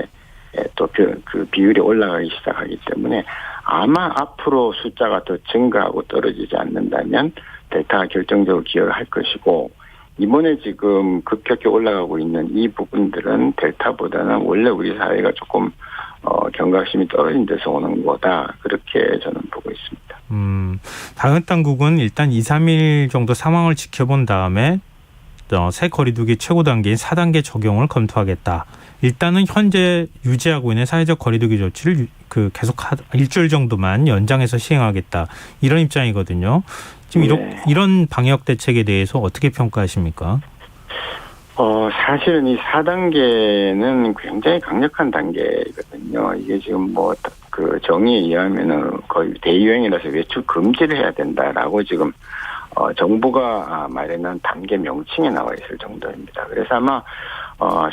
또 그 비율이 올라가기 시작하기 때문에 아마 앞으로 숫자가 더 증가하고 떨어지지 않는다면 델타가 결정적으로 기여를 할 것이고 이번에 지금 급격히 올라가고 있는 이 부분들은 델타보다는 원래 우리 사회가 조금 경각심이 떨어진 데서 오는 거다. 그렇게 저는 보고 있습니다. 방역 당국은 일단 2, 3일 정도 상황을 지켜본 다음에 새 거리두기 최고 단계인 4단계 적용을 검토하겠다. 일단은 현재 유지하고 있는 사회적 거리두기 조치를 계속 일주일 정도만 연장해서 시행하겠다. 이런 입장이거든요. 지금 이런 방역 대책에 대해서 어떻게 평가하십니까? 사실은 이 4단계는 굉장히 강력한 단계거든요. 이게 지금 그 정의에 의하면은 거의 대유행이라서 외출 금지를 해야 된다라고 지금 정부가 마련한 단계 명칭에 나와 있을 정도입니다. 그래서 아마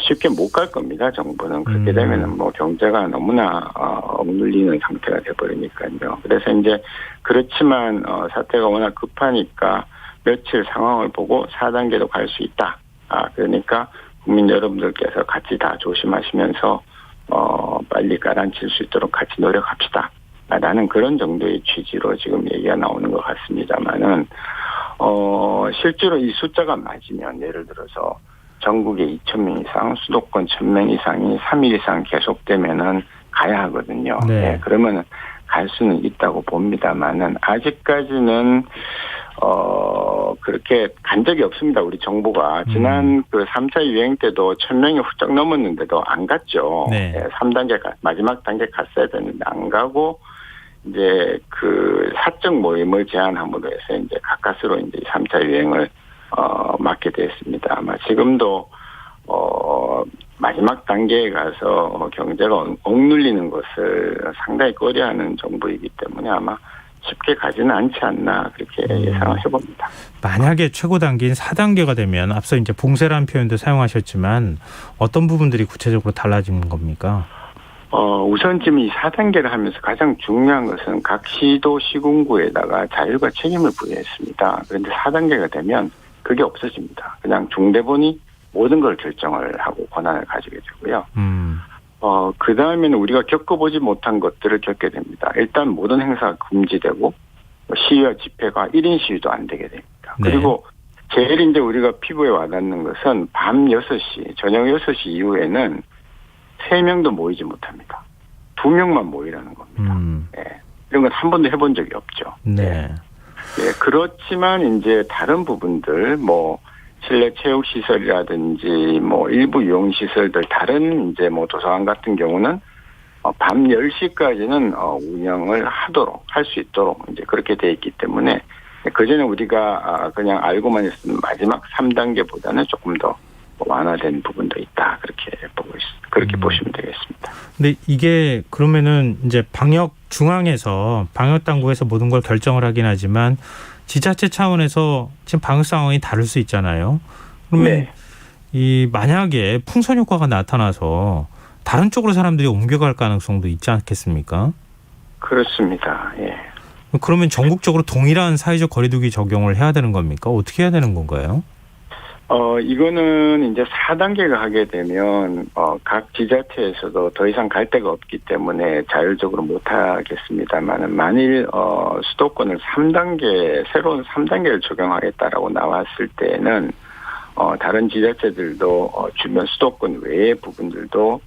쉽게 못 갈 겁니다. 정부는 그렇게 되면은 경제가 너무나 억눌리는 상태가 돼버리니까요. 그래서 이제 그렇지만 사태가 워낙 급하니까 며칠 상황을 보고 4단계로 갈 수 있다. 그러니까 국민 여러분들께서 같이 다 조심하시면서 빨리 가라앉힐 수 있도록 같이 노력합시다. 라는 그런 정도의 취지로 지금 얘기가 나오는 것 같습니다만은 실제로 이 숫자가 맞으면 예를 들어서 전국에 2,000명 이상, 수도권 1,000명 이상이 3일 이상 계속되면은 가야 하거든요. 네. 그러면은 갈 수는 있다고 봅니다만은 아직까지는 그렇게 간 적이 없습니다. 우리 정부가 지난 그 3차 유행 때도 1,000명이 훌쩍 넘었는데도 안 갔죠. 네. 3단계 마지막 단계 갔어야 되는데 안 가고 이제 그 사적 모임을 제한함으로 해서 이제 가까스로 이제 3차 유행을 맞게 됐습니다. 아마 지금도 마지막 단계에 가서 경제가 억눌리는 것을 상당히 꺼려하는 정부이기 때문에 아마 쉽게 가지는 않지 않나 그렇게 예상을 해봅니다. 만약에 최고 단계인 4단계가 되면 앞서 이제 봉쇄라는 표현도 사용하셨지만 어떤 부분들이 구체적으로 달라지는 겁니까? 우선 지금 이 4단계를 하면서 가장 중요한 것은 각 시도 시군구에다가 자율과 책임을 부여했습니다. 그런데 4단계가 되면 그게 없어집니다. 그냥 중대본이 모든 걸 결정을 하고 권한을 가지게 되고요. 그 다음에는 우리가 겪어보지 못한 것들을 겪게 됩니다. 일단 모든 행사가 금지되고 시위와 집회가 1인 시위도 안 되게 됩니다. 네. 그리고 제일 이제 우리가 피부에 와닿는 것은 밤 6시, 저녁 6시 이후에는 3명도 모이지 못합니다. 2명만 모이라는 겁니다. 네. 이런 건 한 번도 해본 적이 없죠. 네. 네. 그렇지만 이제 다른 부분들 실내 체육 시설이라든지 일부 유용 시설들 다른 이제 도서관 같은 경우는 밤 10시까지는 운영을 할 수 있도록 이제 그렇게 돼 있기 때문에 그전에 우리가 그냥 알고만 있었던 마지막 3단계보다는 조금 더 완화된 부분도 있다. 그렇게 보시면 되겠습니다. 근데 이게 그러면은 이제 중앙에서 방역 당국에서 모든 걸 결정을 하긴 하지만 지자체 차원에서 지금 방역 상황이 다를 수 있잖아요. 그러면 이 만약에 풍선 효과가 나타나서 다른 쪽으로 사람들이 옮겨갈 가능성도 있지 않겠습니까? 그렇습니다. 예. 그러면 전국적으로 동일한 사회적 거리두기 적용을 해야 되는 겁니까? 어떻게 해야 되는 건가요? 이거는 이제 4단계가 하게 되면, 각 지자체에서도 더 이상 갈 데가 없기 때문에 자율적으로 못 하겠습니다만은, 만일, 수도권을 새로운 3단계를 적용하겠다라고 나왔을 때는, 다른 지자체들도, 주변 수도권 외의 부분들도,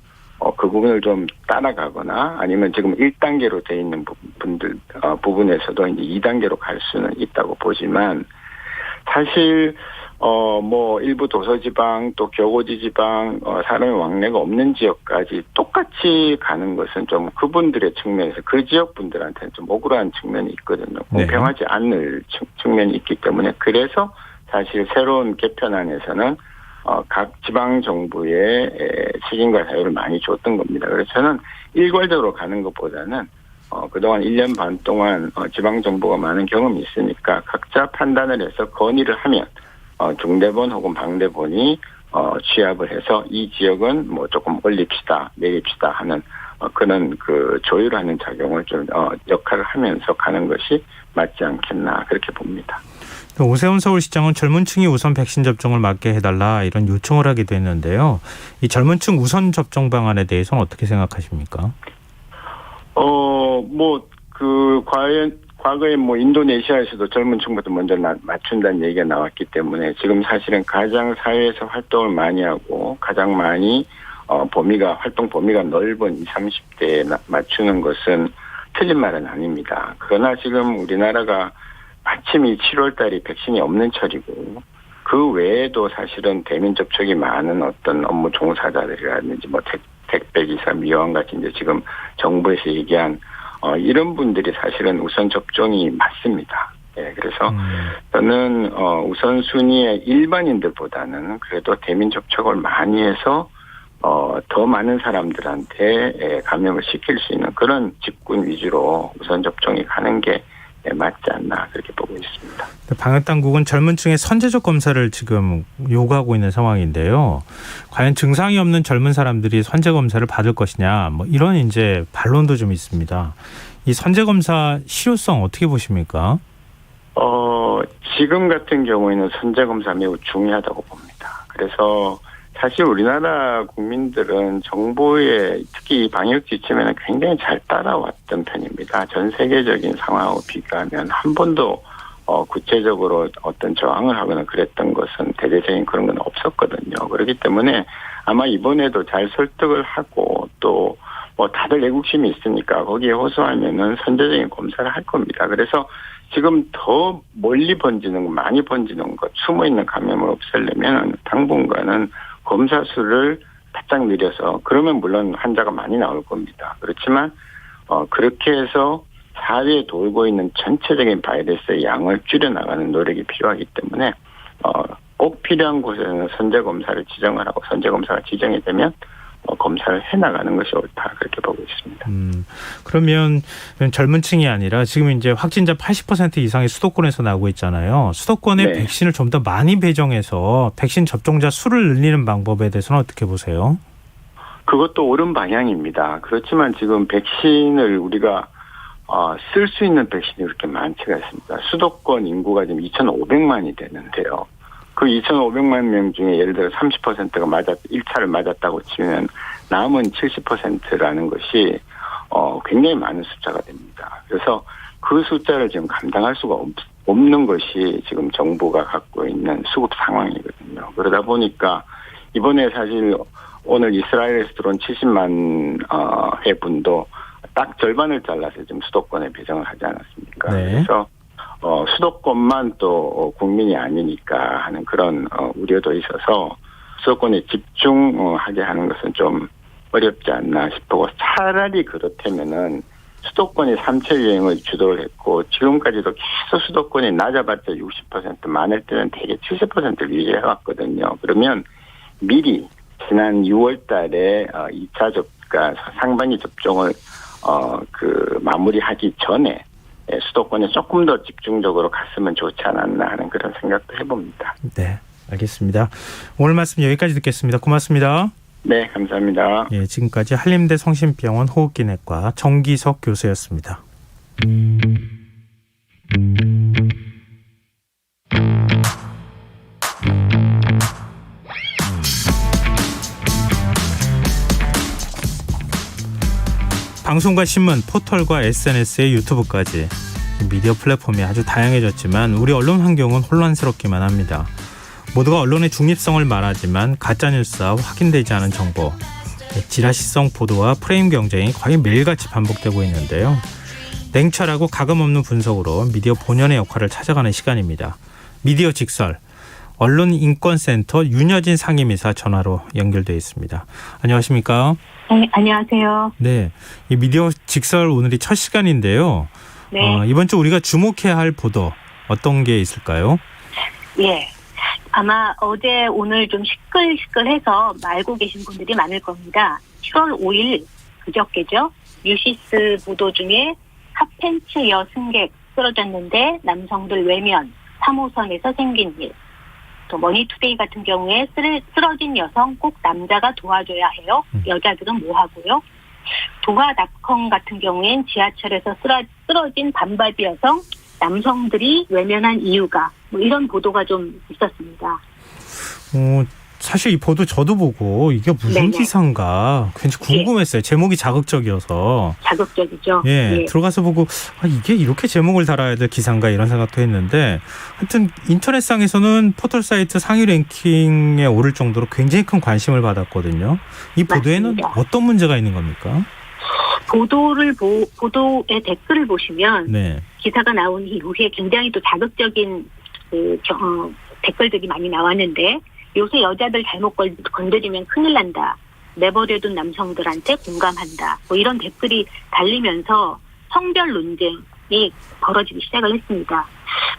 그 부분을 좀 따라가거나 아니면 지금 1단계로 돼 있는 부분에서도 이제 2단계로 갈 수는 있다고 보지만, 사실, 일부 도서지방, 또 교고지지방, 사람의 왕래가 없는 지역까지 똑같이 가는 것은 좀 그분들의 측면에서 그 지역 분들한테는 좀 억울한 측면이 있거든요. 공평하지 않을 측면이 있기 때문에 그래서 사실 새로운 개편안에서는 각 지방 정부의 책임과 자유를 많이 줬던 겁니다. 그래서 저는 일괄적으로 가는 것보다는 그동안 1년 반 동안 지방 정부가 많은 경험이 있으니까 각자 판단을 해서 건의를 하면 중대본 혹은 방대본이 취합을 해서 이 지역은 뭐 조금 올립시다, 내립시다 하는 그런 그 조율하는 작용을 좀 역할을 하면서 가는 것이 맞지 않겠나 그렇게 봅니다. 오세훈 서울시장은 젊은 층이 우선 백신 접종을 맡게 해달라 이런 요청을 하기도 했는데요. 이 젊은 층 우선 접종 방안에 대해서는 어떻게 생각하십니까? 과거에 인도네시아에서도 젊은 층부터 먼저 맞춘다는 얘기가 나왔기 때문에 지금 사실은 가장 사회에서 활동을 많이 하고 가장 많이 활동 범위가 넓은 20, 30대에 맞추는 것은 틀린 말은 아닙니다. 그러나 지금 우리나라가 마침 이 7월 달이 백신이 없는 철이고 그 외에도 사실은 대면 접촉이 많은 어떤 업무 종사자들이라든지 택배기사, 미화원같이 이제 지금 정부에서 얘기한 이런 분들이 사실은 우선 접종이 맞습니다. 예, 그래서 저는 우선순위의 일반인들보다는 그래도 대면 접촉을 많이 해서 더 많은 사람들한테 감염을 시킬 수 있는 그런 집군 위주로 우선 접종이 가는 게 맞지 않나 그렇게 보고 있습니다. 방역당국은 젊은 층의 선제적 검사를 지금 요구하고 있는 상황인데요. 과연 증상이 없는 젊은 사람들이 선제 검사를 받을 것이냐, 이런 이제 반론도 좀 있습니다. 이 선제 검사 실효성 어떻게 보십니까? 지금 같은 경우에는 선제 검사 매우 중요하다고 봅니다. 그래서 사실 우리나라 국민들은 정부의 특히 방역 지침에는 굉장히 잘 따라왔던 편입니다. 전 세계적인 상황하고 비교하면 한 번도 구체적으로 어떤 저항을 하거나 그랬던 것은 대대적인 그런 건 없었거든요. 그렇기 때문에 아마 이번에도 잘 설득을 하고 또 다들 애국심이 있으니까 거기에 호소하면은 선제적인 검사를 할 겁니다. 그래서 지금 더 멀리 많이 번지는 것, 숨어있는 감염을 없애려면 당분간은 검사 수를 바짝 늘려서 그러면 물론 환자가 많이 나올 겁니다. 그렇지만 그렇게 해서 사회에 돌고 있는 전체적인 바이러스의 양을 줄여나가는 노력이 필요하기 때문에 꼭 필요한 곳에는 선제검사를 지정을 하고 선제검사가 지정이 되면 검사를 해나가는 것이 옳다 그렇게 보고 있습니다. 그러면 젊은 층이 아니라 지금 이제 확진자 80% 이상이 수도권에서 나오고 있잖아요. 수도권에 백신을 좀 더 많이 배정해서 백신 접종자 수를 늘리는 방법에 대해서는 어떻게 보세요? 그것도 옳은 방향입니다. 그렇지만 지금 백신을 우리가 쓸 수 있는 백신이 그렇게 많지가 않습니다. 수도권 인구가 지금 2,500만이 되는데요. 그 2,500만 명 중에 예를 들어 30%가 1차를 맞았다고 치면 남은 70%라는 것이 굉장히 많은 숫자가 됩니다. 그래서 그 숫자를 지금 감당할 수가 없는 것이 지금 정부가 갖고 있는 수급 상황이거든요. 그러다 보니까 이번에 사실 오늘 이스라엘에서 들어온 70만 회분도 딱 절반을 잘라서 지금 수도권에 배정을 하지 않았습니까? 네. 그래서 수도권만 또 국민이 아니니까 하는 그런 우려도 있어서 수도권에 집중하게 하는 것은 좀 어렵지 않나 싶고 차라리 그렇다면은 수도권이 3차 유행을 주도를 했고 지금까지도 계속 수도권이 낮아봤자 60% 많을 때는 대개 70%를 유지해왔거든요. 그러면 미리 지난 6월 달에 2차 그러니까 상반기 접종을 마무리하기 전에 수도권에 조금 더 집중적으로 갔으면 좋지 않았나 하는 그런 생각도 해봅니다. 네, 알겠습니다. 오늘 말씀 여기까지 듣겠습니다. 고맙습니다. 네, 감사합니다. 예, 지금까지 한림대 성심병원 호흡기내과 정기석 교수였습니다. 방송과 신문, 포털과 SNS의 유튜브까지 미디어 플랫폼이 아주 다양해졌지만 우리 언론 환경은 혼란스럽기만 합니다. 모두가 언론의 중립성을 말하지만 가짜뉴스와 확인되지 않은 정보, 지라시성 보도와 프레임 경쟁이 거의 매일같이 반복되고 있는데요. 냉철하고 가감 없는 분석으로 미디어 본연의 역할을 찾아가는 시간입니다. 미디어 직설, 언론인권센터 윤여진 상임이사 전화로 연결되어 있습니다. 안녕하십니까? 네, 안녕하세요. 네, 이 미디어 직설 오늘이 첫 시간인데요. 네. 이번 주 우리가 주목해야 할 보도 어떤 게 있을까요? 예. 아마 어제 오늘 좀 시끌시끌해서 알고 계신 분들이 많을 겁니다. 7월 5일 그저께죠. 뉴시스 보도 중에 핫팬츠 여승객 쓰러졌는데 남성들 외면, 3호선에서 생긴 일. 또 머니투데이 같은 경우에 쓰러진 여성 꼭 남자가 도와줘야 해요. 여자들은 뭐 하고요. 도하닷컴 같은 경우엔 지하철에서 쓰러진 반바지 여성, 남성들이 외면한 이유가 뭐 이런 보도가 좀 있었습니다. 사실 이 보도 저도 보고 이게 무슨 네네. 기사인가 굉장히 궁금했어요. 제목이 자극적이어서. 자극적이죠. 예, 예. 들어가서 보고 이게 이렇게 제목을 달아야 될 기사인가 이런 생각도 했는데 하여튼 인터넷상에서는 포털 사이트 상위 랭킹에 오를 정도로 굉장히 큰 관심을 받았거든요. 이 보도에는 맞습니다. 어떤 문제가 있는 겁니까? 보도의 댓글을 보시면 네. 기사가 나온 이후에 굉장히 또 자극적인 댓글들이 많이 나왔는데 요새 여자들 잘못 건드리면 큰일 난다. 내버려둔 남성들한테 공감한다. 뭐 이런 댓글이 달리면서 성별 논쟁이 벌어지기 시작을 했습니다.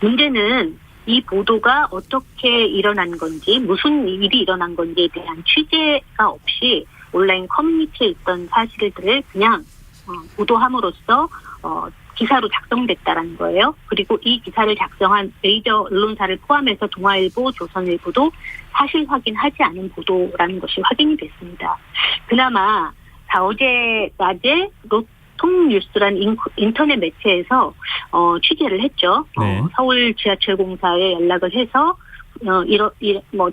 문제는 이 보도가 어떻게 일어난 건지 무슨 일이 일어난 건지에 대한 취재가 없이 온라인 커뮤니티에 있던 사실들을 그냥 보도함으로써 기사로 작성됐다라는 거예요. 그리고 이 기사를 작성한 메이저 언론사를 포함해서 동아일보, 조선일보도 사실 확인하지 않은 보도라는 것이 확인이 됐습니다. 그나마 어제 낮에 통뉴스라는 인터넷 매체에서 취재를 했죠. 네. 서울 지하철공사에 연락을 해서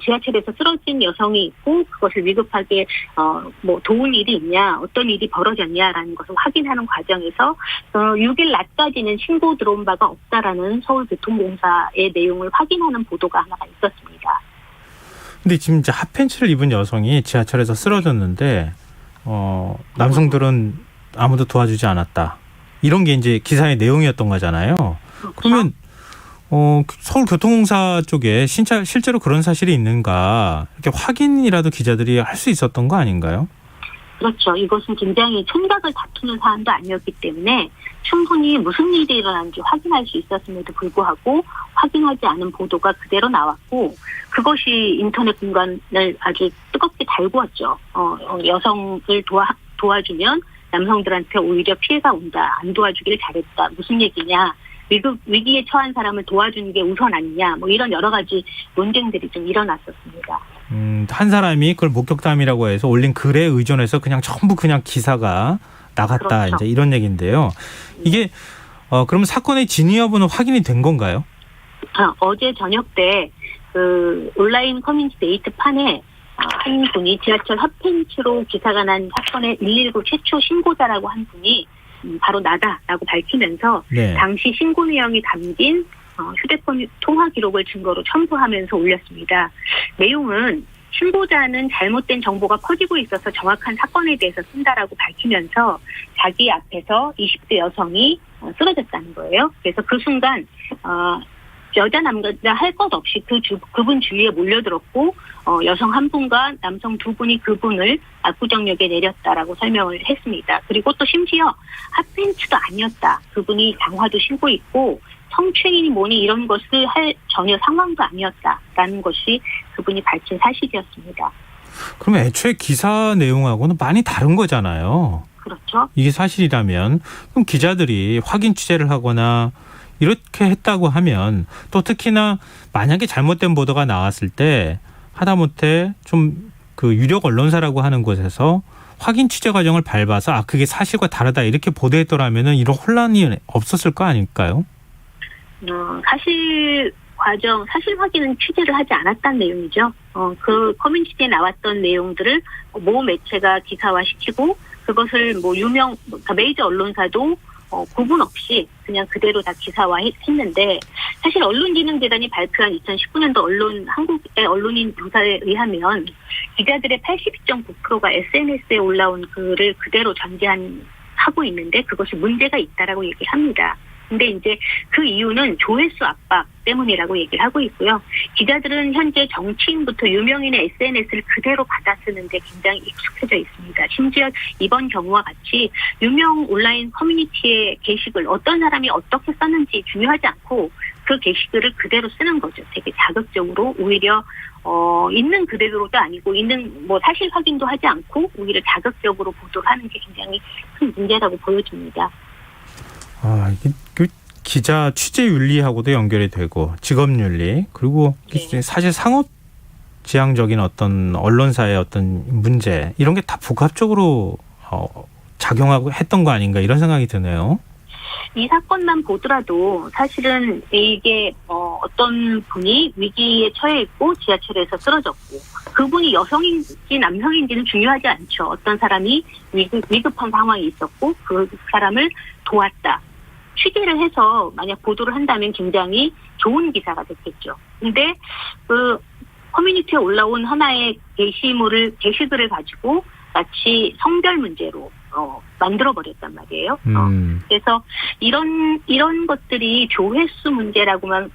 지하철에서 쓰러진 여성이 있고 그것을 위급하게 도운 일이 있냐, 어떤 일이 벌어졌냐라는 것을 확인하는 과정에서 6일 낮까지는 신고 들어온 바가 없다라는 서울교통공사의 내용을 확인하는 보도가 하나가 있었습니다. 근데 지금 이제 핫팬츠를 입은 여성이 지하철에서 쓰러졌는데 남성들은 아무도 도와주지 않았다. 이런 게 이제 기사의 내용이었던 거잖아요. 그렇죠? 그러면 서울교통공사 쪽에 실제로 그런 사실이 있는가 이렇게 확인이라도 기자들이 할 수 있었던 거 아닌가요? 그렇죠. 이것은 굉장히 촌각을 다투는 사안도 아니었기 때문에 충분히 무슨 일이 일어났는지 확인할 수 있었음에도 불구하고 확인하지 않은 보도가 그대로 나왔고 그것이 인터넷 공간을 아주 뜨겁게 달구었죠. 여성을 도와주면 남성들한테 오히려 피해가 온다. 안 도와주길 잘했다. 무슨 얘기냐. 위기에 처한 사람을 도와주는 게 우선 아니냐. 뭐 이런 여러 가지 논쟁들이 좀 일어났었습니다. 한 사람이 그걸 목격담이라고 해서 올린 글에 의존해서 그냥 전부 그냥 기사가 나갔다. 그렇죠. 이제 이런 얘기인데요. 이게 그러면 사건의 진위 여부는 확인이 된 건가요? 어제 저녁 때 온라인 커뮤니티 데이트판에 한 분이 지하철 핫팬츠로 기사가 난 사건의 119 최초 신고자라고 한 분이 바로 나다라고 밝히면서 네. 당시 신고 내용이 담긴 휴대폰 통화 기록을 증거로 첨부하면서 올렸습니다. 내용은 신고자는 잘못된 정보가 퍼지고 있어서 정확한 사건에 대해서 쓴다라고 밝히면서 자기 앞에서 20대 여성이 쓰러졌다는 거예요. 그래서 그 순간 여자 남자 할 것 없이 그분 주위에 몰려들었고 여성 한 분과 남성 두 분이 그분을 압구정역에 내렸다라고 설명을 했습니다. 그리고 또 심지어 핫팬츠도 아니었다. 그분이 장화도 신고 있고 성추행이니 뭐니 이런 것을 할 전혀 상황도 아니었다라는 것이 그분이 밝힌 사실이었습니다. 그러면 애초에 기사 내용하고는 많이 다른 거잖아요. 그렇죠. 이게 사실이라면 그럼 기자들이 확인 취재를 하거나 이렇게 했다고 하면 또 특히나 만약에 잘못된 보도가 나왔을 때 하다못해 좀 그 유력 언론사라고 하는 곳에서 확인 취재 과정을 밟아서 그게 사실과 다르다 이렇게 보도했더라면은 이런 혼란이 없었을 거 아닐까요? 사실 확인은 취재를 하지 않았다는 내용이죠. 그 커뮤니티에 나왔던 내용들을 모 매체가 기사화시키고 그것을 뭐 그러니까 메이저 언론사도 구분 없이 그냥 그대로 다 기사화했는데, 사실 언론진흥재단이 발표한 2019년도 한국의 언론인 조사에 의하면 기자들의 82.9%가 SNS에 올라온 글을 그대로 하고 있는데 그것이 문제가 있다라고 얘기를 합니다. 근데 이제 그 이유는 조회수 압박 때문이라고 얘기를 하고 있고요. 기자들은 현재 정치인부터 유명인의 SNS를 그대로 받아 쓰는데 굉장히 익숙해져 있습니다. 심지어 이번 경우와 같이 유명 온라인 커뮤니티의 게시글, 어떤 사람이 어떻게 썼는지 중요하지 않고 그 게시글을 그대로 쓰는 거죠. 되게 자극적으로, 오히려 있는 그대로도 아니고 사실 확인도 하지 않고 오히려 자극적으로 보도를 하는 게 굉장히 큰 문제라고 보여집니다. 이게 그 기자 취재 윤리하고도 연결이 되고, 직업 윤리, 그리고 네. 사실 상업 지향적인 어떤 언론사의 어떤 문제, 이런 게 다 복합적으로 작용하고 했던 거 아닌가, 이런 생각이 드네요. 이 사건만 보더라도 사실은 이게 어떤 분이 위기에 처해 있고 지하철에서 쓰러졌고, 그분이 여성인지 남성인지는 중요하지 않죠. 어떤 사람이 위급한 상황이 있었고 그 사람을 도왔다. 취재를 해서 만약 보도를 한다면 굉장히 좋은 기사가 됐겠죠. 근데 그 커뮤니티에 올라온 하나의 게시글을 가지고 마치 성별 문제로 만들어버렸단 말이에요. 그래서 이런 것들이 조회수 문제라고만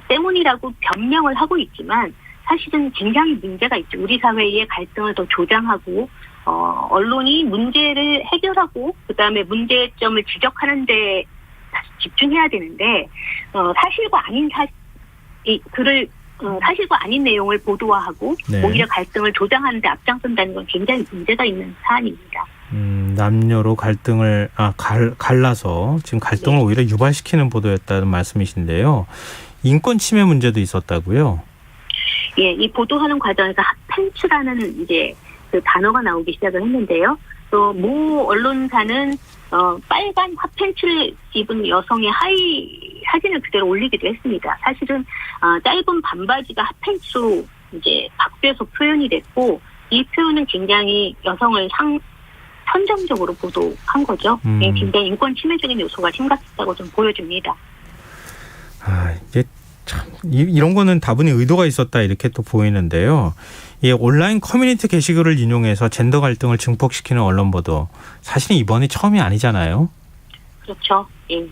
때문이라고 변명을 하고 있지만 사실은 굉장히 문제가 있죠. 우리 사회의 갈등을 더 조장하고 언론이 문제를 해결하고 그다음에 문제점을 지적하는 데 집중해야 되는데 사실과 아닌 내용을 보도화하고 네. 오히려 갈등을 조장하는 데 앞장선다는 건 굉장히 문제가 있는 사안입니다. 남녀로 갈등을 갈라서 지금 갈등을 네. 오히려 유발시키는 보도였다는 말씀이신데요. 인권 침해 문제도 있었다고요? 예, 이 보도하는 과정에서 핫팬츠라는 이제 그 단어가 나오기 시작을 했는데요. 또 모 언론사는 빨간 핫팬츠를 입은 여성의 하의 사진을 그대로 올리기도 했습니다. 사실은 짧은 반바지가 핫팬츠로 이제 바뀌어서 표현이 됐고, 이 표현은 굉장히 여성을 선정적으로 보도한 거죠. 굉장히 인권 침해적인 요소가 심각했다고 좀 보여집니다. 이게 참 이런 거는 다분히 의도가 있었다, 이렇게 또 보이는데요. 이 온라인 커뮤니티 게시글을 인용해서 젠더 갈등을 증폭시키는 언론 보도, 사실은 이번이 처음이 아니잖아요. 그렇죠. 예.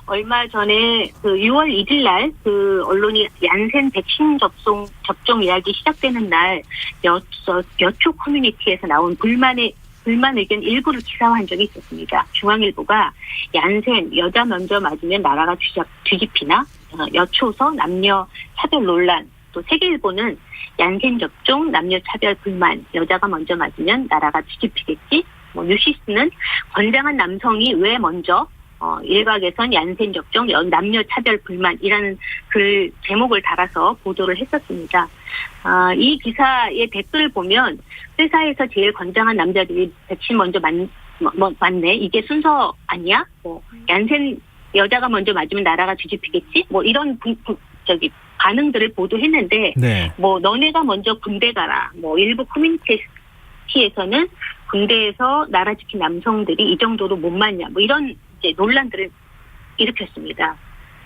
얼마 전에 그 6월 1일 날 그 언론이 얀센 백신 접종 이야기 시작되는 날 여초 커뮤니티에서 나온 불만 의견 일부를 기사화한 적이 있었습니다. 중앙일보가 얀센 여자 먼저 맞으면 나라가 뒤집히나, 여초서 남녀 차별 논란, 또 세계일보는 얀센 접종 남녀 차별 불만, 여자가 먼저 맞으면 나라가 뒤집히겠지. 뉴시스는 건장한 남성이 왜 먼저 일각에선 얀센 접종 남녀 차별 불만이라는 글 제목을 달아서 보도를 했었습니다. 이 기사의 댓글을 보면 회사에서 제일 건장한 남자들이 백신 먼저 맞네, 이게 순서 아니야? 얀센 여자가 먼저 맞으면 나라가 뒤집히겠지? 이런 반응들을 보도했는데, 네. 너네가 먼저 군대 가라. 일부 커뮤니티에서는 군대에서 나라 지킨 남성들이 이 정도로 못 맞냐. 이런 이제 논란들을 일으켰습니다.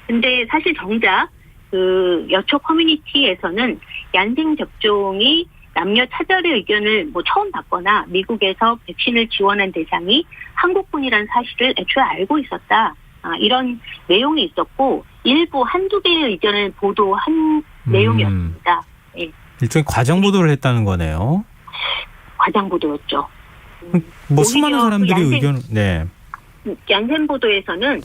근데 사실 정작 그 여초 커뮤니티에서는 얀센 접종이 남녀 차별의 의견을 처음 받거나 미국에서 백신을 지원한 대상이 한국군이라는 사실을 애초에 알고 있었다. 이런 내용이 있었고, 한두 개의 의견을 보도한 내용이었습니다. 예. 일종의 과정 보도를 했다는 거네요. 과장 보도였죠. 수많은 사람들이 얀센, 얀센 보도에서는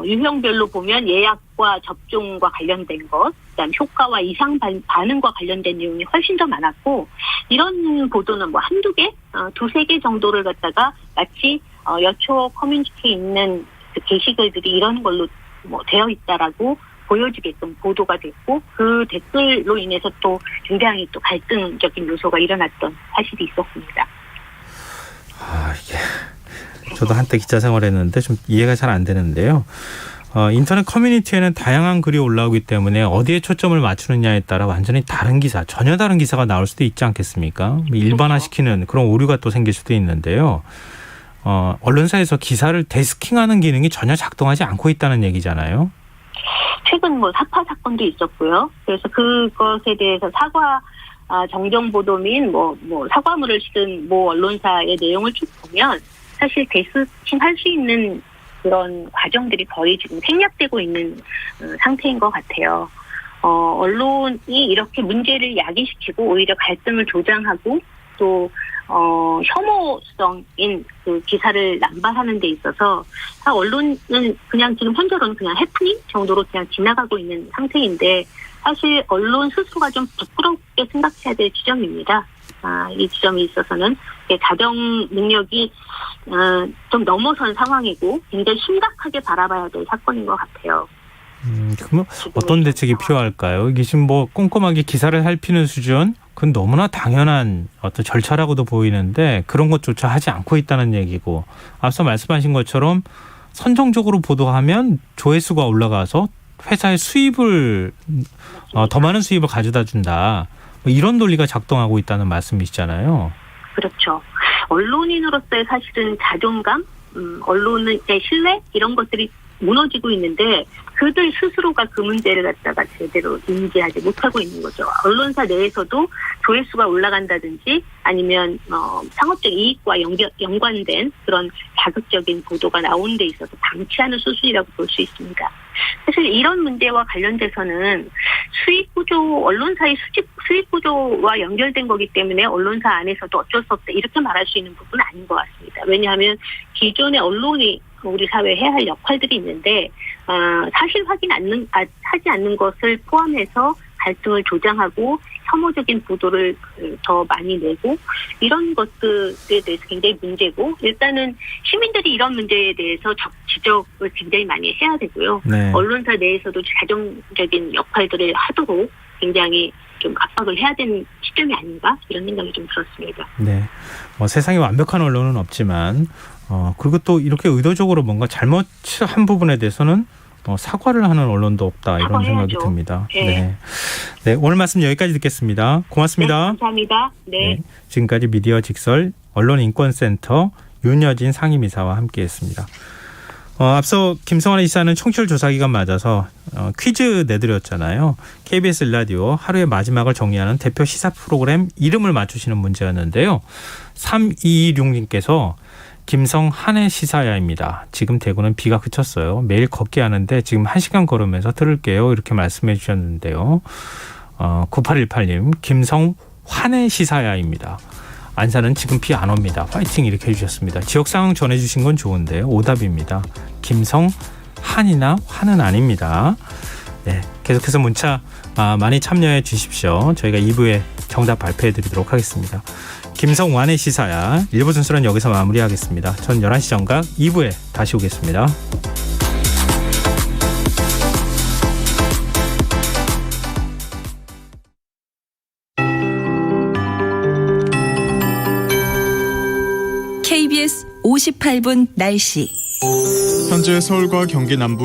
유형별로 보면 예약과 접종과 관련된 것, 그다음 효과와 이상 반응과 관련된 내용이 훨씬 더 많았고, 이런 보도는 한두 개, 두세 개 정도를 갖다가 마치 여초 커뮤니티에 있는 그 게시글들이 이런 걸로 되어 있다라고 보여지게끔 보도가 됐고, 그 댓글로 인해서 또 굉장히 또 갈등적인 요소가 일어났던 사실이 있었습니다. 이게 저도 한때 기자 생활했는데 좀 이해가 잘 안 되는데요. 인터넷 커뮤니티에는 다양한 글이 올라오기 때문에 어디에 초점을 맞추느냐에 따라 완전히 다른 기사, 전혀 다른 기사가 나올 수도 있지 않겠습니까? 일반화시키는 그런 오류가 또 생길 수도 있는데요. 언론사에서 기사를 데스킹하는 기능이 전혀 작동하지 않고 있다는 얘기잖아요. 최근 사파 사건도 있었고요. 그래서 그것에 대해서 정정보도 및 사과문을 쓰은 언론사의 내용을 쭉 보면 사실 데스킹할 수 있는 그런 과정들이 거의 지금 생략되고 있는 상태인 것 같아요. 언론이 이렇게 문제를 야기시키고 오히려 갈등을 조장하고 또 혐오성인 그 기사를 남발하는 데 있어서 언론은 그냥 지금 현재로는 그냥 해프닝 정도로 그냥 지나가고 있는 상태인데 사실 언론 스스로가 좀 부끄럽게 생각해야 될 지점입니다. 이 지점에 있어서는 자정 능력이 좀 넘어선 상황이고 굉장히 심각하게 바라봐야 될 사건인 것 같아요. 그러면 어떤 대책이 필요할까요? 이게 지금 꼼꼼하게 기사를 살피는 수준, 그건 너무나 당연한 어떤 절차라고도 보이는데 그런 것조차 하지 않고 있다는 얘기고, 앞서 말씀하신 것처럼 선정적으로 보도하면 조회수가 올라가서 회사의 수입을 더 많은 수입을 가져다 준다. 이런 논리가 작동하고 있다는 말씀이시잖아요. 그렇죠. 언론인으로서의 사실은 자존감, 언론의 신뢰 이런 것들이 무너지고 있는데 그들 스스로가 그 문제를 갖다가 제대로 인지하지 못하고 있는 거죠. 언론사 내에서도 조회수가 올라간다든지 아니면 상업적 이익과 연관된 그런 자극적인 보도가 나오는 데 있어서 방치하는 수준이라고 볼 수 있습니다. 사실 이런 문제와 관련돼서는 언론사의 수익 구조와 연결된 거기 때문에 언론사 안에서도 어쩔 수 없다 이렇게 말할 수 있는 부분은 아닌 것 같습니다. 왜냐하면 기존의 언론이 우리 사회에 해야 할 역할들이 있는데 사실 확인 하지 않는 것을 포함해서 갈등을 조장하고 혐오적인 보도를 더 많이 내고 이런 것들에 대해서 굉장히 문제고, 일단은 시민들이 이런 문제에 대해서 지적을 굉장히 많이 해야 되고요. 네. 언론사 내에서도 자정적인 역할들을 하도록 굉장히 좀 압박을 해야 되는 시점이 아닌가 이런 생각이 좀 들었습니다. 네, 세상에 완벽한 언론은 없지만 그리고 또 이렇게 의도적으로 뭔가 잘못한 부분에 대해서는 사과를 하는 언론도 없다 이런 사과해야죠. 생각이 듭니다. 네. 네, 오늘 말씀 여기까지 듣겠습니다. 고맙습니다. 네, 감사합니다. 네. 지금까지 미디어 직설 언론인권센터 윤여진 상임이사와 함께했습니다. 앞서 김성환의 시사는 청취율 조사 기간 맞아서 퀴즈 내드렸잖아요. KBS 일라디오 하루의 마지막을 정리하는 대표 시사 프로그램 이름을 맞추시는 문제였는데요. 3226님께서 김성한의 시사야입니다. 지금 대구는 비가 그쳤어요. 매일 걷게 하는데 지금 1시간 걸으면서 들을게요. 이렇게 말씀해 주셨는데요. 9818님 김성환의 시사야입니다. 안산은 지금 비 안 옵니다. 파이팅 이렇게 해주셨습니다. 지역상황 전해주신 건 좋은데 오답입니다. 김성한이나 환은 아닙니다. 네, 계속해서 문자 많이 참여해 주십시오. 저희가 2부에 정답 발표해 드리도록 하겠습니다. 김성완의 시사야 1부 순서는 여기서 마무리하겠습니다. 전 11시 정각 2부에 다시 오겠습니다. KBS 58분 날씨. 현재 서울과 경기 남부에